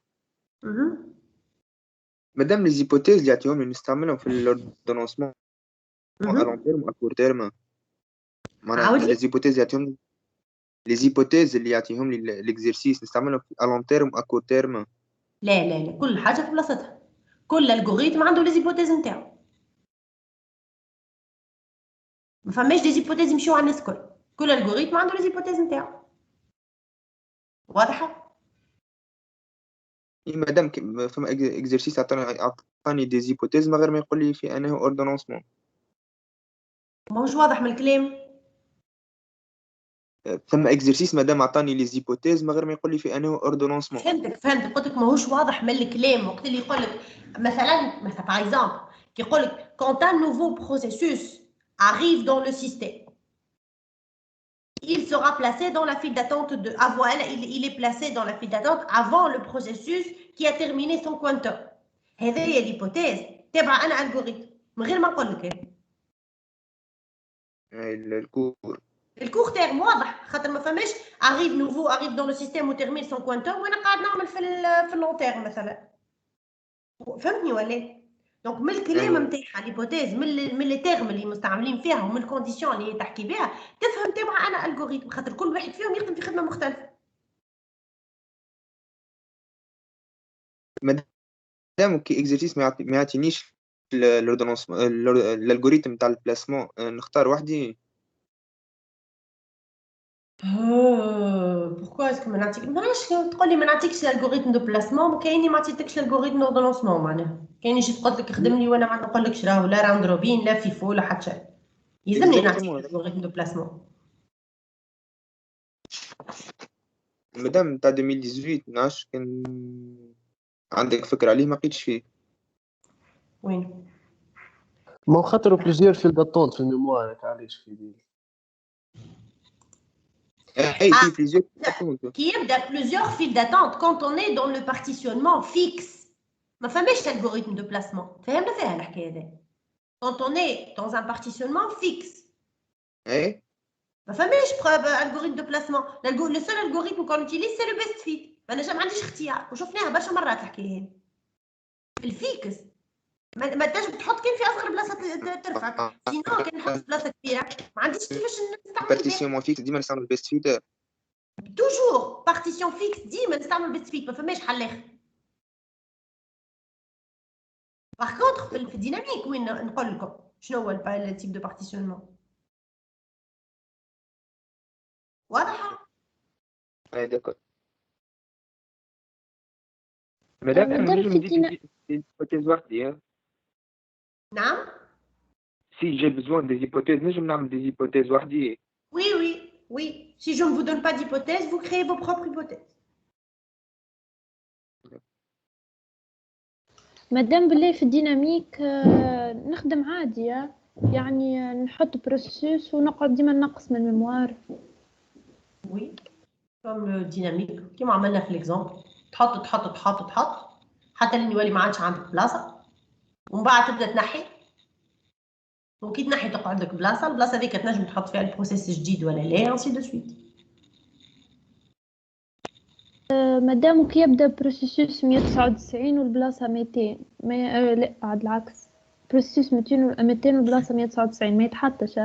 Madame, les hypothèses اللي يعطيهم نستعملهم في l'ordonnancement à long terme ou à court terme. معناها les hypothèses يعطيهم les hypothèses اللي يعطيهم لي l'exercice نستعملهم à long terme ou à court terme. لا كل حاجة في بلاصتها. كل الجوريثم عنده لي زيبوتيز نتاعو. ما فماش دي زيبوتيز يمشيو على الناس الكل. كل الجوريثم عنده لي زيبوتيز نتاعو. واضحة؟ إيه مادام فما اكزرسيس عطاني دي زيبوتيز من غير ما يقول لي في انه اوردونونسمون. ماهوش واضح من الكلام. ثم اكزرسيس مادام عطاني لي زيبوتيز من غير ما يقول لي في انه اوردونونسمون. فهمتك قلت لك ماهوش واضح من الكلام وقت اللي يقول لك مثلا باغ اكزومبل كي يقول لك quand un nouveau processus arrive dans le système il sera placé dans la file d'attente de avant il est placé dans la file d'attente avant le processus qui a terminé son quantum. هذه هي الهيبوتيز تبع انا الجوريثم من غير ما نقول لك الكور تيرم واضح خاطر ما فماش arrive nouveau arrive dans le système و termine son quantum وانا قاعد نعمل في اللون تيرم مثلا. فهمتني ولا؟ دونك من الكلام نتاعها الهيبوتيز من لي تيرم مستعملين فيها ومن الكونديسيون اللي تحكي بها تفهم تبع انا الجوريثم، خاطر كل واحد فيهم يخدم في خدمه مختلفه. مادام كي اكزرسيس ما يعطينيش الالغوريثم تاع البلاسمون نختار وحدي. بوركوا اسكو ما نعطيك معليش تقول لي ما نعطيكش الالغوريثم دو بلاسمون، كايني ما عطيتكش الالغوريثم دوردونسمون معناها كايني جيت قلت لك خدم لي وانا ما نقولكش راهو لا راوند روبين لا فيفو لا حتى شيء، يلزمني نعطيك الالغوريثم دو بلاسمون. مادام تاع 2018 نعرفش كان عندك فكرة عليه ما لقيتش فيه. وين؟ ما خاطر بليزيور فيل داتونت في الميموار علاش في دي. في plusieurs attentes. Qui y a plusieurs files d'attente quand on est dans le partitionnement fixe. ما فماش algorithme de placement. فهمنا فيها الحكايه هذه. Quand on est dans un partitionnement fixe. ما فماش algorithme de placement. Le seul algorithme qu'on utilise c'est le best fit. ما عنديش اختيار وشفناها برشا مرات الحكايه هذه. الفيكس ما تنجم تحط كان في اصغر بلاصه ترفعك، سينو كان نحط بلاصه كبيره ما عنديش كيفاش نستعمل. بارتيسيون فيكس ديما نستعمل بيست فيت. توجور بارتيسيون فيكس ديما نستعمل بيست فيت، ما فماش حل اخر. باغ كونطخ في الديناميك وين نقول لكم شنو هو التيب دو بارتيسيونمون واضحه. داكور. مادام نجم ندير هيبوتيز وحدي. نعم. Si j'ai besoin des hypothèses, نجم نعمل des hypothèses وحدي. Oui. Si je ne vous donne pas d'hypothèse, vous créez vos propres hypothèses. مادام بالله في الديناميك نخدم عادي، يعني نحط بروسيس ونقعد ديما نقص من الميموار. Oui, comme le dynamique كيما عملنا في l'exemple. تحط حتى لين يولي ما عادش عندك بلاصه، ومن بعد تبدا تنحي، وكي تنحي تقعد لك بلاصه، البلاصه هذيك تنجم تحط فيها البروسيس جديد ولا لا انسي دو سويت. مادام كي يبدا بروسيسوس 199 والبلاصه 200 لا عاد العكس، بروسيسوس 200 والبلاصه 199 ما يتحطش.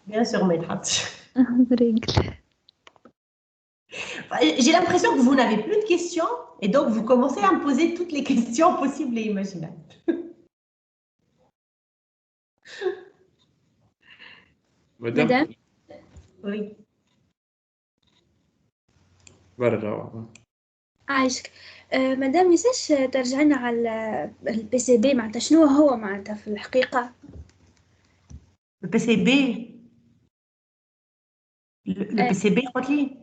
بيان سور ما يتحطش. ريغل. J'ai l'impression que vous n'avez plus de questions et donc vous commencez à me poser toutes les questions possibles et imaginables. Madame. Oui. برا. عايشك. مادام نساش ترجعنا على البي سي بي معناتها شنو هو معناتها في الحقيقة؟ البي سي بي. Le PCB, قلت لي.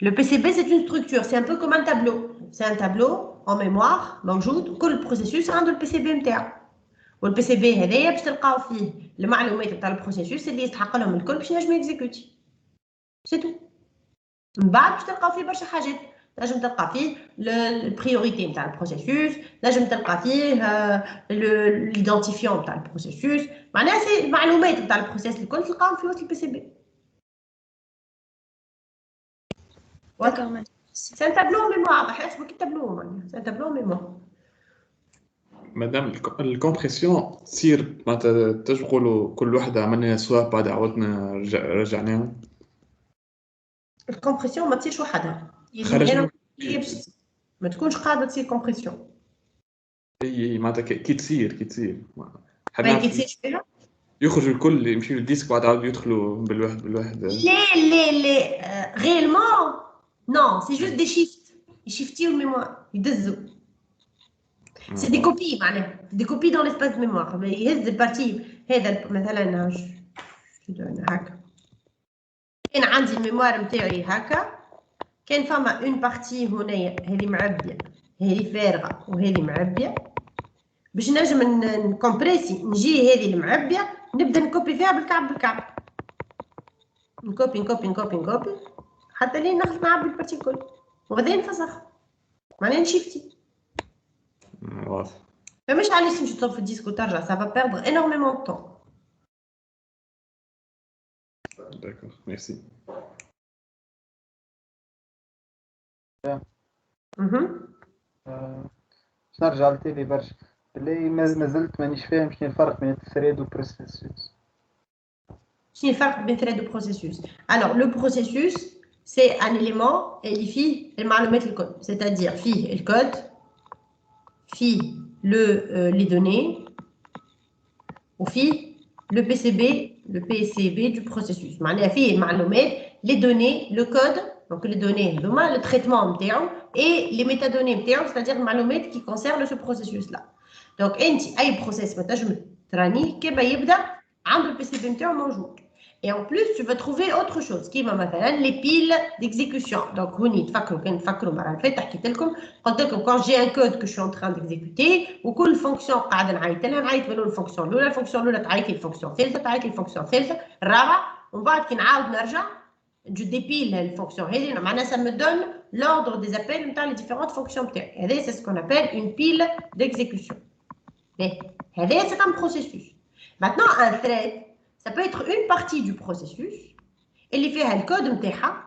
Le PCB, c'est une structure, c'est un peu comme un tableau. C'est un tableau en mémoire موجود كل بروسيسوس عنده البي سي بي نتاعو. والبي سي بي هذايا باش تلقاو فيه المعلومات نتاع البروسيسوس اللي يستحق لهم الكل باش ينجم يكزيكوتي. سي تو. من بعد باش تلقاو فيه برشا حاجات، نجم تلقى فيه البريوريتي نتاع البروسيسوس، نجم تلقى فيه ليدونتيفيون نتاع البروسيسوس، معناها سي المعلومات نتاع البروسيس الكل تلقاهم في وسط البي سي بي. D'accord. C'est un tableau en mémoire. حسبوا كي تابلو c'est un tableau en mémoire. مادام الكومبريسيون تصير معناتها تقولوا كل وحده عملنا سوا بعد عاودنا رجعناها. الكومبريسيون ما تصيرش وحدها. ما تكونش قاعده تصير كومبريسيون. اي معناتها كي تصير كي تصير يخرجوا الكل يمشي للديسك بعد عاود يدخلوا بالواحد لا réellement non, c'est juste des shifts. Ils shiftent au mémoire, ils dézou. C'est des copies معناها، des copies dans l'espace de mémoire. يهز البارتي هذا مثلا هكا. كان عندي الميموار نتاعي هكا، كان فما اون بارتي هنايا هذه معبيه، هذه فارغه وهذه معبيه. باش نجم نكمبريسي نجي هذه المعبيه نبدا نكوبي فيها بالكعب. نكوبي حتى لين نخلص نعبي البارتي الكل وبعدين نفسخ معناها نشيفتي. واضح. فمش علاش تمشي تصب في الديسك وترجع ça va perdre énormément de temps. D'accord, merci. باش نرجع لتالي برشا اللي ما زلت مانيش فاهم شنو الفرق بين الثريد والبروسيسوس. شنو الفرق بين ثلاث بروسيسوس؟ Alors le processus c'est un élément اللي فيه المعلومات الكود، c'est-à-dire فيه الكود، فيه les données وفيه le PCB du processus. معناها فيه المعلومات، les données، le code، donc les données هذوما، le traitement نتاعو et les métadonnées نتاعو، c'est-à-dire المعلومات qui concernent ce processus là. Donc انت اي بروسيس ما تنجم ترانيه كيما يبدا عنده البي سي بي نتاعو موجود. Et en plus, tu vas trouver autre chose, qui est les piles d'exécution. Donc, quand j'ai un code que je suis en train d'exécuter, ou que la fonction la fonction on va je dépile la fonction. Ça me donne l'ordre des appels dans les différentes fonctions. Et c'est ce qu'on appelle une pile d'exécution. C'est un processus. Maintenant, un thread, ça peut être une partie du processus اللي فيها الكود نتاعها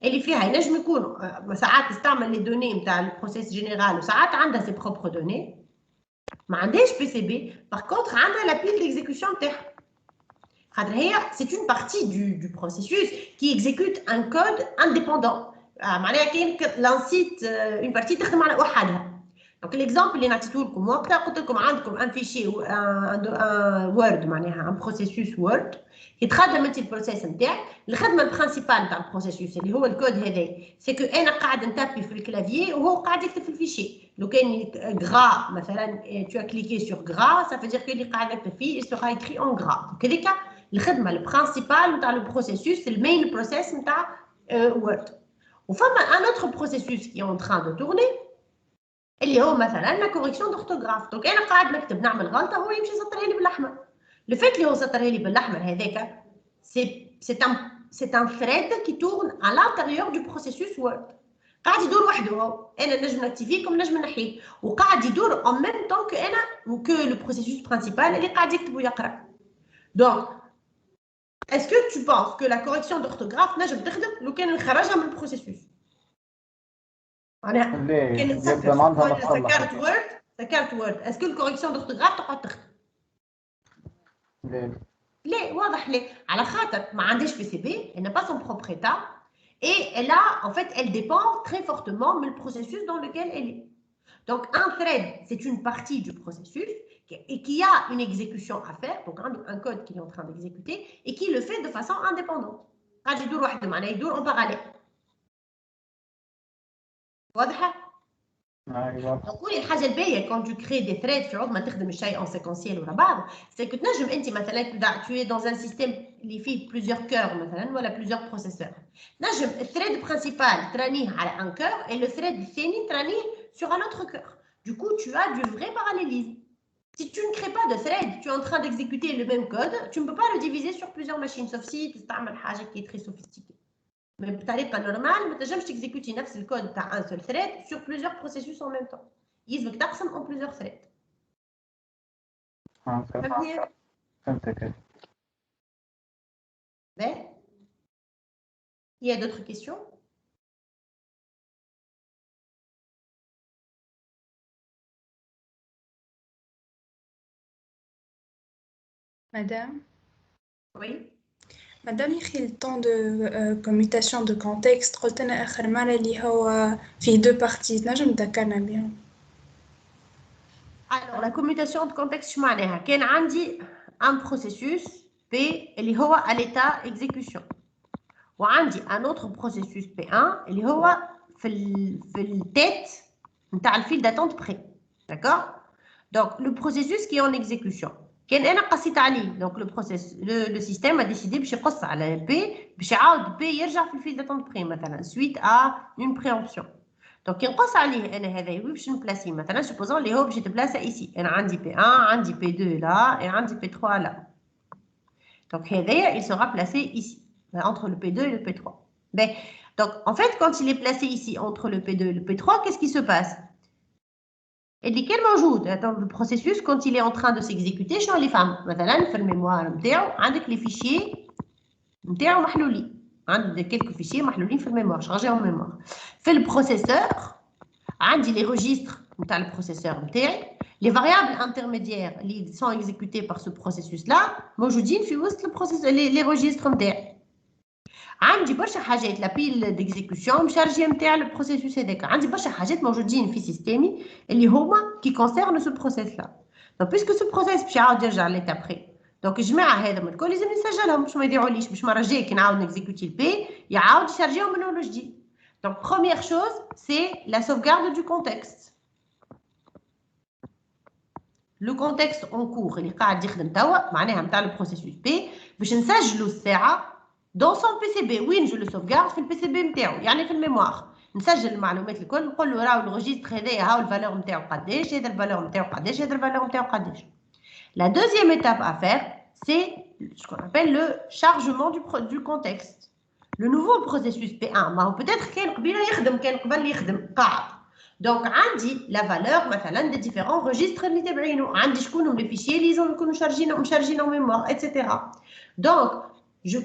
اللي فيها ينجم يكون ساعات تستعمل لي دوني نتاع البروسيس جينيرال وساعات عندها سي بروبر دوني ما عندهاش بي سي بي باغ كونتر عندها لا بيل ديكزيكسيون نتاعها خاطر هي سي اون بارتي du processus qui exécute un code indépendant معناها كاين لانسيت اون بارتي تخدم على وحدها. Donc l'exemple اللي نعطيته لكم وقتها قلت لكم عندكم ان فيشي ان وورد معناها ان بروسيسوس وورد يتخدم انت البروسيس نتاعك. الخدمه البرانسيبال نتاع البروسيسوس اللي هو الكود هذا سي كو انا قاعد نتابي في الكلافيي وهو قاعد يكتب في الفيشي. لو كان غرا مثلا تو كليكي سور غرا ça veut dire que اللي قاعد يكتب فيه sera écrit en gras. كذلك الخدمه البرانسيبال نتاع البروسيسوس المين بروسيس نتاع وورد. وفما ان اوتر بروسيسوس qui est en train de tourner اللي هو مثلا لا كوريكسيون دورتوغراف. دونك انا قاعد نكتب نعمل غلطه هو يمشي يسطرها لي بالاحمر. لو فيت اللي هو سطرها لي بالاحمر هذاك سي ان ثريد كي تورن على لانتيريور دو بروسيسوس وورد قاعد يدور وحده هو. انا نجم نكتيفيه كم نجم نحيه وقاعد يدور ان ميم طون كو انا وكو لو بروسيسوس برينسيبال اللي قاعد يكتب ويقرا. دونك est-ce que tu penses que la correction d'orthographe نجم تخدم لو كان نخرجها من البروسيسوس؟ أنا كان سكرت وورد اسكو الكوريكسيون دورتوغراف تقعد تخدم؟ لا واضح ليه؟ على خاطر ما عندهاش بي سي بي، elle n'a pas son propre état et elle a en fait elle dépend très fortement du processus dans lequel elle est. Donc un thread c'est une partie du processus et qui a une exécution à faire, donc un code qu'il est en train d'exécuter et qui le fait de façon indépendante. قاعد يدور وحده معناه يدور en parallèle. واضحه؟ نقول الحاجه الباهيه كون تو كري دي ثريد في عوض ما تخدم الشيء ان سيكونسيال ورا بعض سي كو تنجم انت مثلا تو دون ان سيستيم اللي فيه بلوزيور كور مثلا ولا بلوزيور بروسيسور. نجم الثريد برينسيبال ترانيه على ان كور et le thread الثاني ترانيه sur un autre cœur. Du coup tu as du vrai parallélisme. Si tu ne crées pas de thread, tu es en train d'exécuter le même code, tu ne peux pas le diviser sur plusieurs machines sauf si tu تعمل حاجه qui est très sophistiquée. Mais بطريقه نورمال ما تنجمش تكزيكوتي نفس الكود تاع ان سول ثريد sur plusieurs processus en même temps. يلزمك تقسم en plusieurs threads. فهمتك. Ben, il y a d'autres questions? Madame? Oui. مادام يخي الطون دو كوميوتاسيون دو كونتكست قلت لنا اخر مره اللي هو فيه دو بارتي نجم تذكرنا بهم. Alors la commutation de contexte شو معناها؟ كان عندي un processus P اللي هو à l'état exécution وعندي un autre processus P1 اللي هو في التيت نتاع الفيل d'attente prêt. D'accord? Donc le processus qui est en exécution كان انا قصيت عليه. دونك لو سيستيم ديسيدي باش يقص على بي باش يعاود بي يرجع في الفيل داتونت بري مثلا سويت ا اون بريومبسيون. دونك كي نقص عليه انا هذا باش نبلاسي مثلا سوبوزون اللي هو باش يتبلاصا ايسي. انا عندي بي 1 عندي بي 2 لا et عندي بي 3 لا. دونك هذايا il sera placé ici entre le P2 et le P3. Ben donc en fait quand il est placé ici entre le P2 et le P3 qu'est-ce qui se passe? اللي كان موجود dans le processus quand il est en train de s'exécuter شنو اللي فهم؟ مثلا في الميموار نتاعو عندك لي فيشي نتاعو محلولين. عندك كيلكو فيشي محلولين في الميموار شارجيهم ميموار. في البروسيسور عندي لي ريجستر نتاع البروسيسور نتاعي Les variables intermédiaires qui sont exécutées par ce processus-là, موجودين في وسط les registres نتاعي. عندي برشا حاجات لا بيل ديكزيكسيون مشارجيه نتاع البروسيسوس هذاك، عندي برشا حاجات موجودين في سيستيمي اللي هما كي كونسيرن سو بروسيس لا. دونك بيسكو سو بروسيس باش يعاود يرجع ليتا بري، دونك الجماعه هذا الكل لازم نسجلهم باش ما يضيعوليش، باش المره الجايه كي نعاود نكزيكوتي البي يعاود يشارجيهم من اول وجديد. دونك بروميير شوز سي لا sauvegarde du contexte. لو كونتكست اون كور اللي قاعد يخدم توا معناها نتاع البروسيسوس بي باش نسجلوا الساعه دون سون بي سي بي. وين جو لو سوفغارد؟ في البي سي بي نتاعو، يعني في الميموار. نسجل المعلومات الكل، نقول له راهو الريجستر هذايا هاو الفالور نتاعو قداش، هذا الفالور نتاعو قداش، هذا الفالور نتاعو قداش. La deuxième étape à faire, c'est ce qu'on appelle le chargement du contexte. Le nouveau processus P1, peut-être كان قبيله يخدم، كان قبل يخدم قاعد. Donc عندي la valeur مثلا des différents registres اللي تابعينه، عندي شكونهم les fichiers اللي لازم نكونوا مشارجين en mémoire, etc. Donc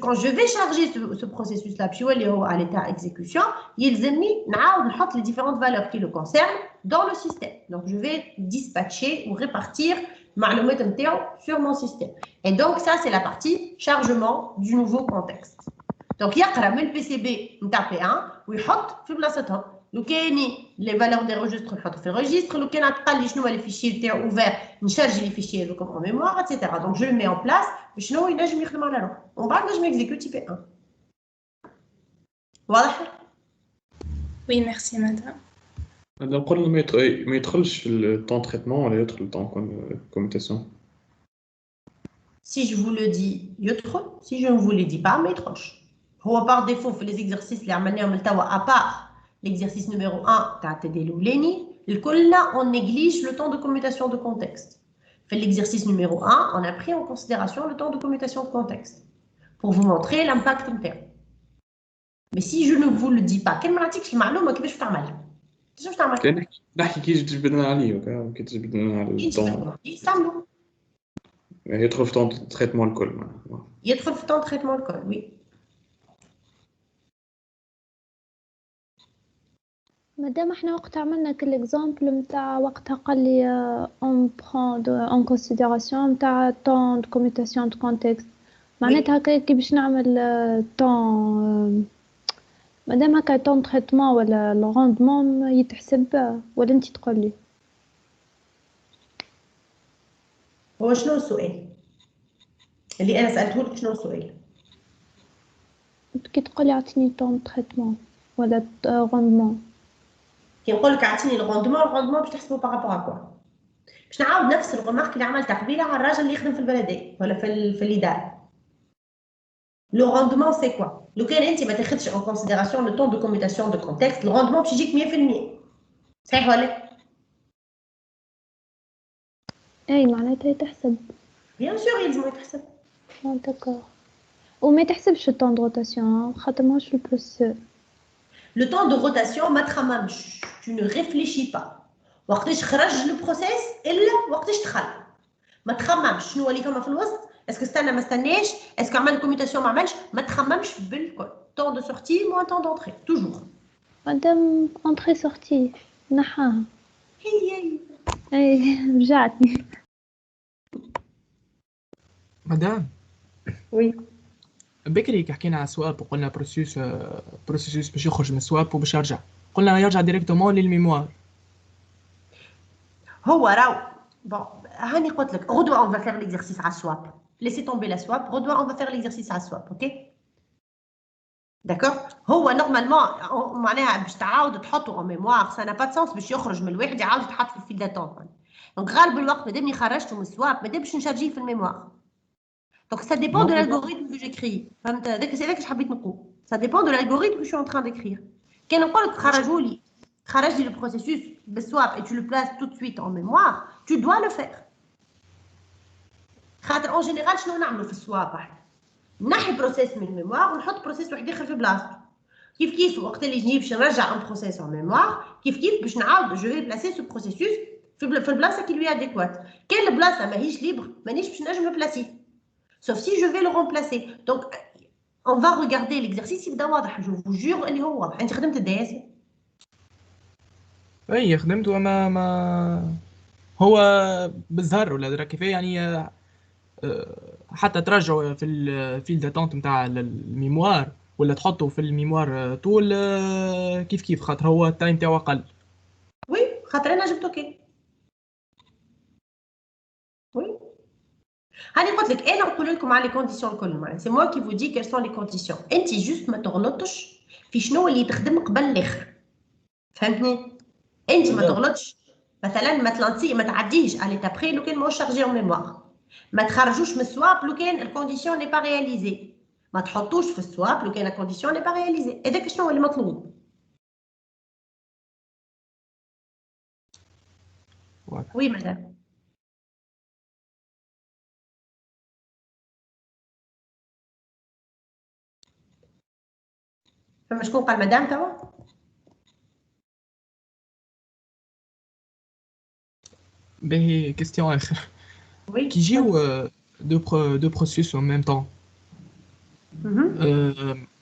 quand je vais charger ce processus-là, puis il est à l'état exécution, يلزمني نعاود نحط les différentes valeurs qui le concernent dans le système. Donc je vais dispatcher ou répartir معلومات نتاعو sur mon système. Et donc ça c'est la partie chargement du nouveau contexte. Donc يقرا من البي سي بي نتاع بي 1 ويحط في بلاصتهم. لو كايني لي فالور دي ريجستر نحط في الريجستر، لو كان تقال لي شنو لي فيشي نتاعو اوفير نشارجي لي فيشي هذوك اون ميموار اتسيتيرا. دونك جو مي اون بلاس باش هو ينجم يخدم على روحه ومن بعد نجم اكزيكوتي بي 1. واضح؟ وي ميرسي مدام. نقول ما يدخلش في الطون تريتمون ولا يدخل الطون كوميتاسيون. Si je vous le dis يدخل، si je ne vous le dis pas ما يدخلش. هو par défaut في les exercices اللي عملناهم لتوا à part l'exercice numéro 1 تاع التدي الاولاني الكلنا on néglige le temps de commutation de contexte. Fait l'exercice numéro 1 on a pris en considération le temps de commutation de contexte pour vous montrer l'impact interne. Mais si je ne vous le dis pas كان ما نعطيكش المعلومه كيفاش تعمل؟ كيفاش تعمل؟ كان نحكي كي تجبدنا عليه كي تجبدنا على الطون يستعملوا يدخل في طون تريتمون الكل. يدخل في طون تريتمون الكل وي. مادام احنا وقت عملنا كل اكزامبل نتاع وقتها قال لي اون برون اون كونسيديراسيون نتاع طون دو كوميتاسيون دو كونتكست، معناتها هكا كي باش نعمل طون مادام هكا طون تريتمون ولا لو روندمون يتحسب ولا انت تقول لي؟ هو شنو السؤال اللي انا سالته لك؟ شنو السؤال؟ كي تقول لي اعطيني طون تريتمون ولا روندمون، كي نقول لك اعطيني الروندمون باش تحسبوا بارابور ا كوا؟ باش نعاود نفس الرمارك اللي عملتها قبيله على الراجل اللي يخدم في البلديه ولا في الاداره. لو روندمون سي كوا؟ لو كان انت ما تاخذش ان كونسيديراسيون لو طون دو كوميتاسيون دو كونتكست الروندمون باش يجيك 100%. صحيح ولا؟ اي معناتها يتحسب بيان سور يلزم يتحسب. داكور. وما تحسبش الطون دو روتاسيون خاطر ماهوش البروسيسور. Le temps de rotation ما تخممش، tu ne réfléchis pas. وقتاش خرج لو بروسيس الا وقتاش دخل. ما تخممش شنو اللي فما في الوسط، اسكو استنى ما استناش، اسكو عمل كوميتاسيون ما عملش، ما تخممش بالكل. طون دو سورتي مو طون دونتري توجور. مادام انتري سورتي نحاها. هي اي رجعتني. مدام وي بكري كي حكينا على سواب وقلنا بروسيسوس باش يخرج من سواب وباش يرجع، قلنا يرجع ديريكتومون للميموار. هو راهو بون هاني قلت لك غدوه اون فا فير ليكزارسيس على السواب، ليسي تومبي لا سواب، غدوه اون فا فير ليكزارسيس على السواب. اوكي داكور. هو نورمالمون معناها باش تعاود تحطو اون ميموار سا نا با دو سونس باش يخرج من الواحد يعاود يتحط في الفيل داتون. دونك غالب الوقت مادامني خرجته من السواب مادام باش نشارجيه في الميموار. Donc ça dépend de l'algorithme que j'écris. C'est là que je حبيت نقول. Ça dépend de l'algorithme que je suis en train d'écrire. كان نقول لك خرج لي le processus بالسواب et tu le places tout de suite en mémoire, tu dois le faire. خاطر en général شنو نعملوا في السواب احنا؟ نحي بروسيس من الميموار ونحط بروسيس واحد اخر في بلاصته. كيف وقت اللي نجي باش نرجع ان بروسيس en mémoire, كيف باش نعاود je vais placer ce processus في البلاصه qui lui est adéquate. كان البلاصه ماهيش ليبر مانيش باش نجم نبلاسيه. Sauf si je vais le remplacer. Donc, on va regarder l'exercice. Je vous jure, اللي هو واضح. أنت خدمت الدياسي؟ أي خدمت وما هو بالزهر ولا درا كيفاه يعني حتى ترجعوا في الفيل داتونت نتاع الميموار ولا تحطوا في الميموار طول كيف خاطر هو التايم تاعو اقل. وي خاطر انا جبته كي وي هاني قلت لك انا نقول لكم على لي كونديسيون الكل معناها سي موا كي فو دي كيل سون لي كونديسيون انت جوست ما تغلطش في شنو اللي تخدم قبل الاخر فهمتني انت ما تغلطش مثلا ما تعديش على تابخي لو كان ماهوش شارجي اون ميموار ما تخرجوش من السواب لو كان الكونديسيون ني با رياليزي ما تحطوش في السواب لو كان الكونديسيون ني با رياليزي هذاك شنو اللي مطلوب وي مدام فما شكون قال مدام توا باهي كيستيون اخر كي يجيو دو بروسيس او ميم طون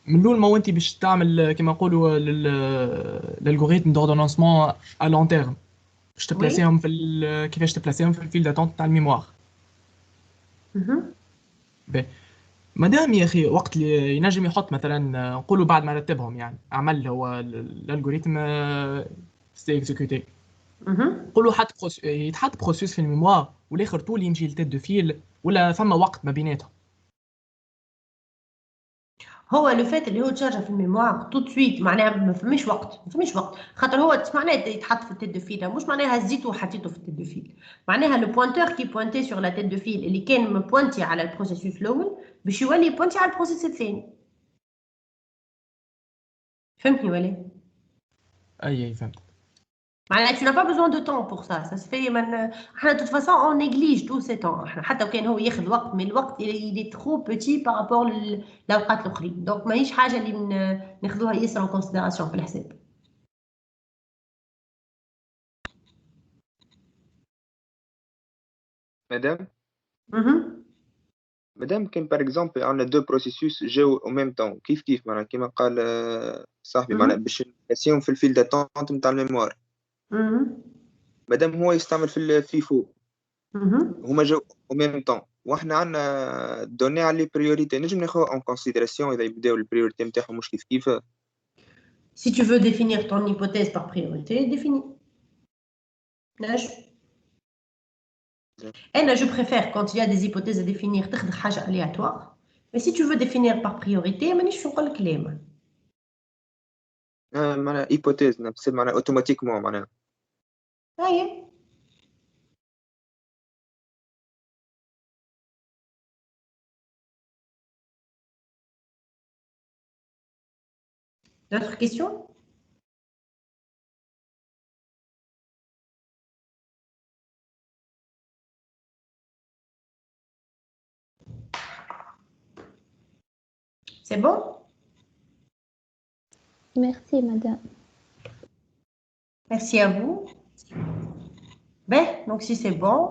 من الاول ما وانت باش تعمل كما نقولوا الالغوريثم دوردونونسمون ا لون تيرم باش تبلاسيهم في كيفاش تبلاسيهم في الفيل داتونت تاع الميموار. باهي مادام يا اخي وقت اللي ينجم يحط مثلا نقولوا بعد ما رتبهم يعني عمل هو الالغوريثم سي اكزيكوتي نقولوا يتحط بروسيس في الميموار والاخر طول يمشي لتيت دو فيل ولا فما وقت ما بيناتهم. هو لو فات اللي هو تشارجا في الميموار تو سويت معناها ما فماش وقت خاطر هو معناها يتحط في التيت دو فيل مش معناها هزيته وحطيته في التيت دو فيل معناها لو بوينتور كي بوينتي سور لا تيت دو فيل اللي كان مبوينتي على البروسيسوس الاول باش يولي بوينتي على البروسيس الثاني فهمتني ولا؟ اي فهمت معناها tu n'as pas besoin de temps pour ça se fait احنا de toute façon on néglige tout ces temps احنا حتى وكان هو ياخذ وقت من الوقت il est trop petit par rapport للاوقات الاخرين دونك ماهيش حاجه اللي ناخذوها ياسر en considération في الحساب. مادام كان بار اكزومبل عندنا دو بروسيسوس جاو او ميم طون كيف معناها كيما قال صاحبي معناها باش نقاسيهم في الفيل داتونت نتاع الميموار مادام هو يستعمل في الفيفو هما جاو او ميم طون واحنا عندنا دوني على لي بريوريتي نجم ناخذ اون كونسيديراسيون اذا يبداو البريوريتي نتاعهم مش كيف Si tu veux définir ton hypothèse par priorité, définis. Je préfère quand il y a des hypothèses à définir, تاخذ حاجة aléatoire. Mais si tu veux définir par priorité, مانيش نقول لك ليه. معناها hypothèse نفس معناها automatiquement معناها. أيه. D'autres questions? C'est bon? Merci, madame. Merci à vous. Ben, donc si c'est bon,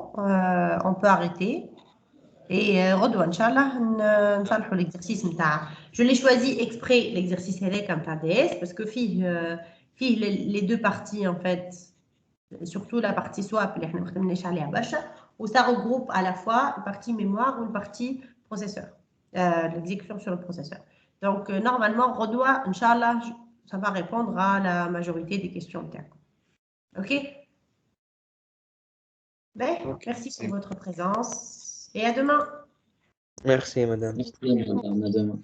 on peut arrêter. Et غدوة إن شاء الله نصلحوا l'exercice نتاع. Je l'ai choisi exprès l'exercice هذاك نتاع DS parce que فيه les deux parties en fait, surtout la partie swap اللي احنا ما خدمناش عليها برشا و ça regroupe à la fois la partie mémoire ou la partie processeur, l'exécution sur le processeur. Donc normalement غدوة إن شاء الله ça va répondre à la majorité des questions نتاعكم. OK? Ben, merci pour votre présence. Et à demain. Merci, madame. Merci, madame.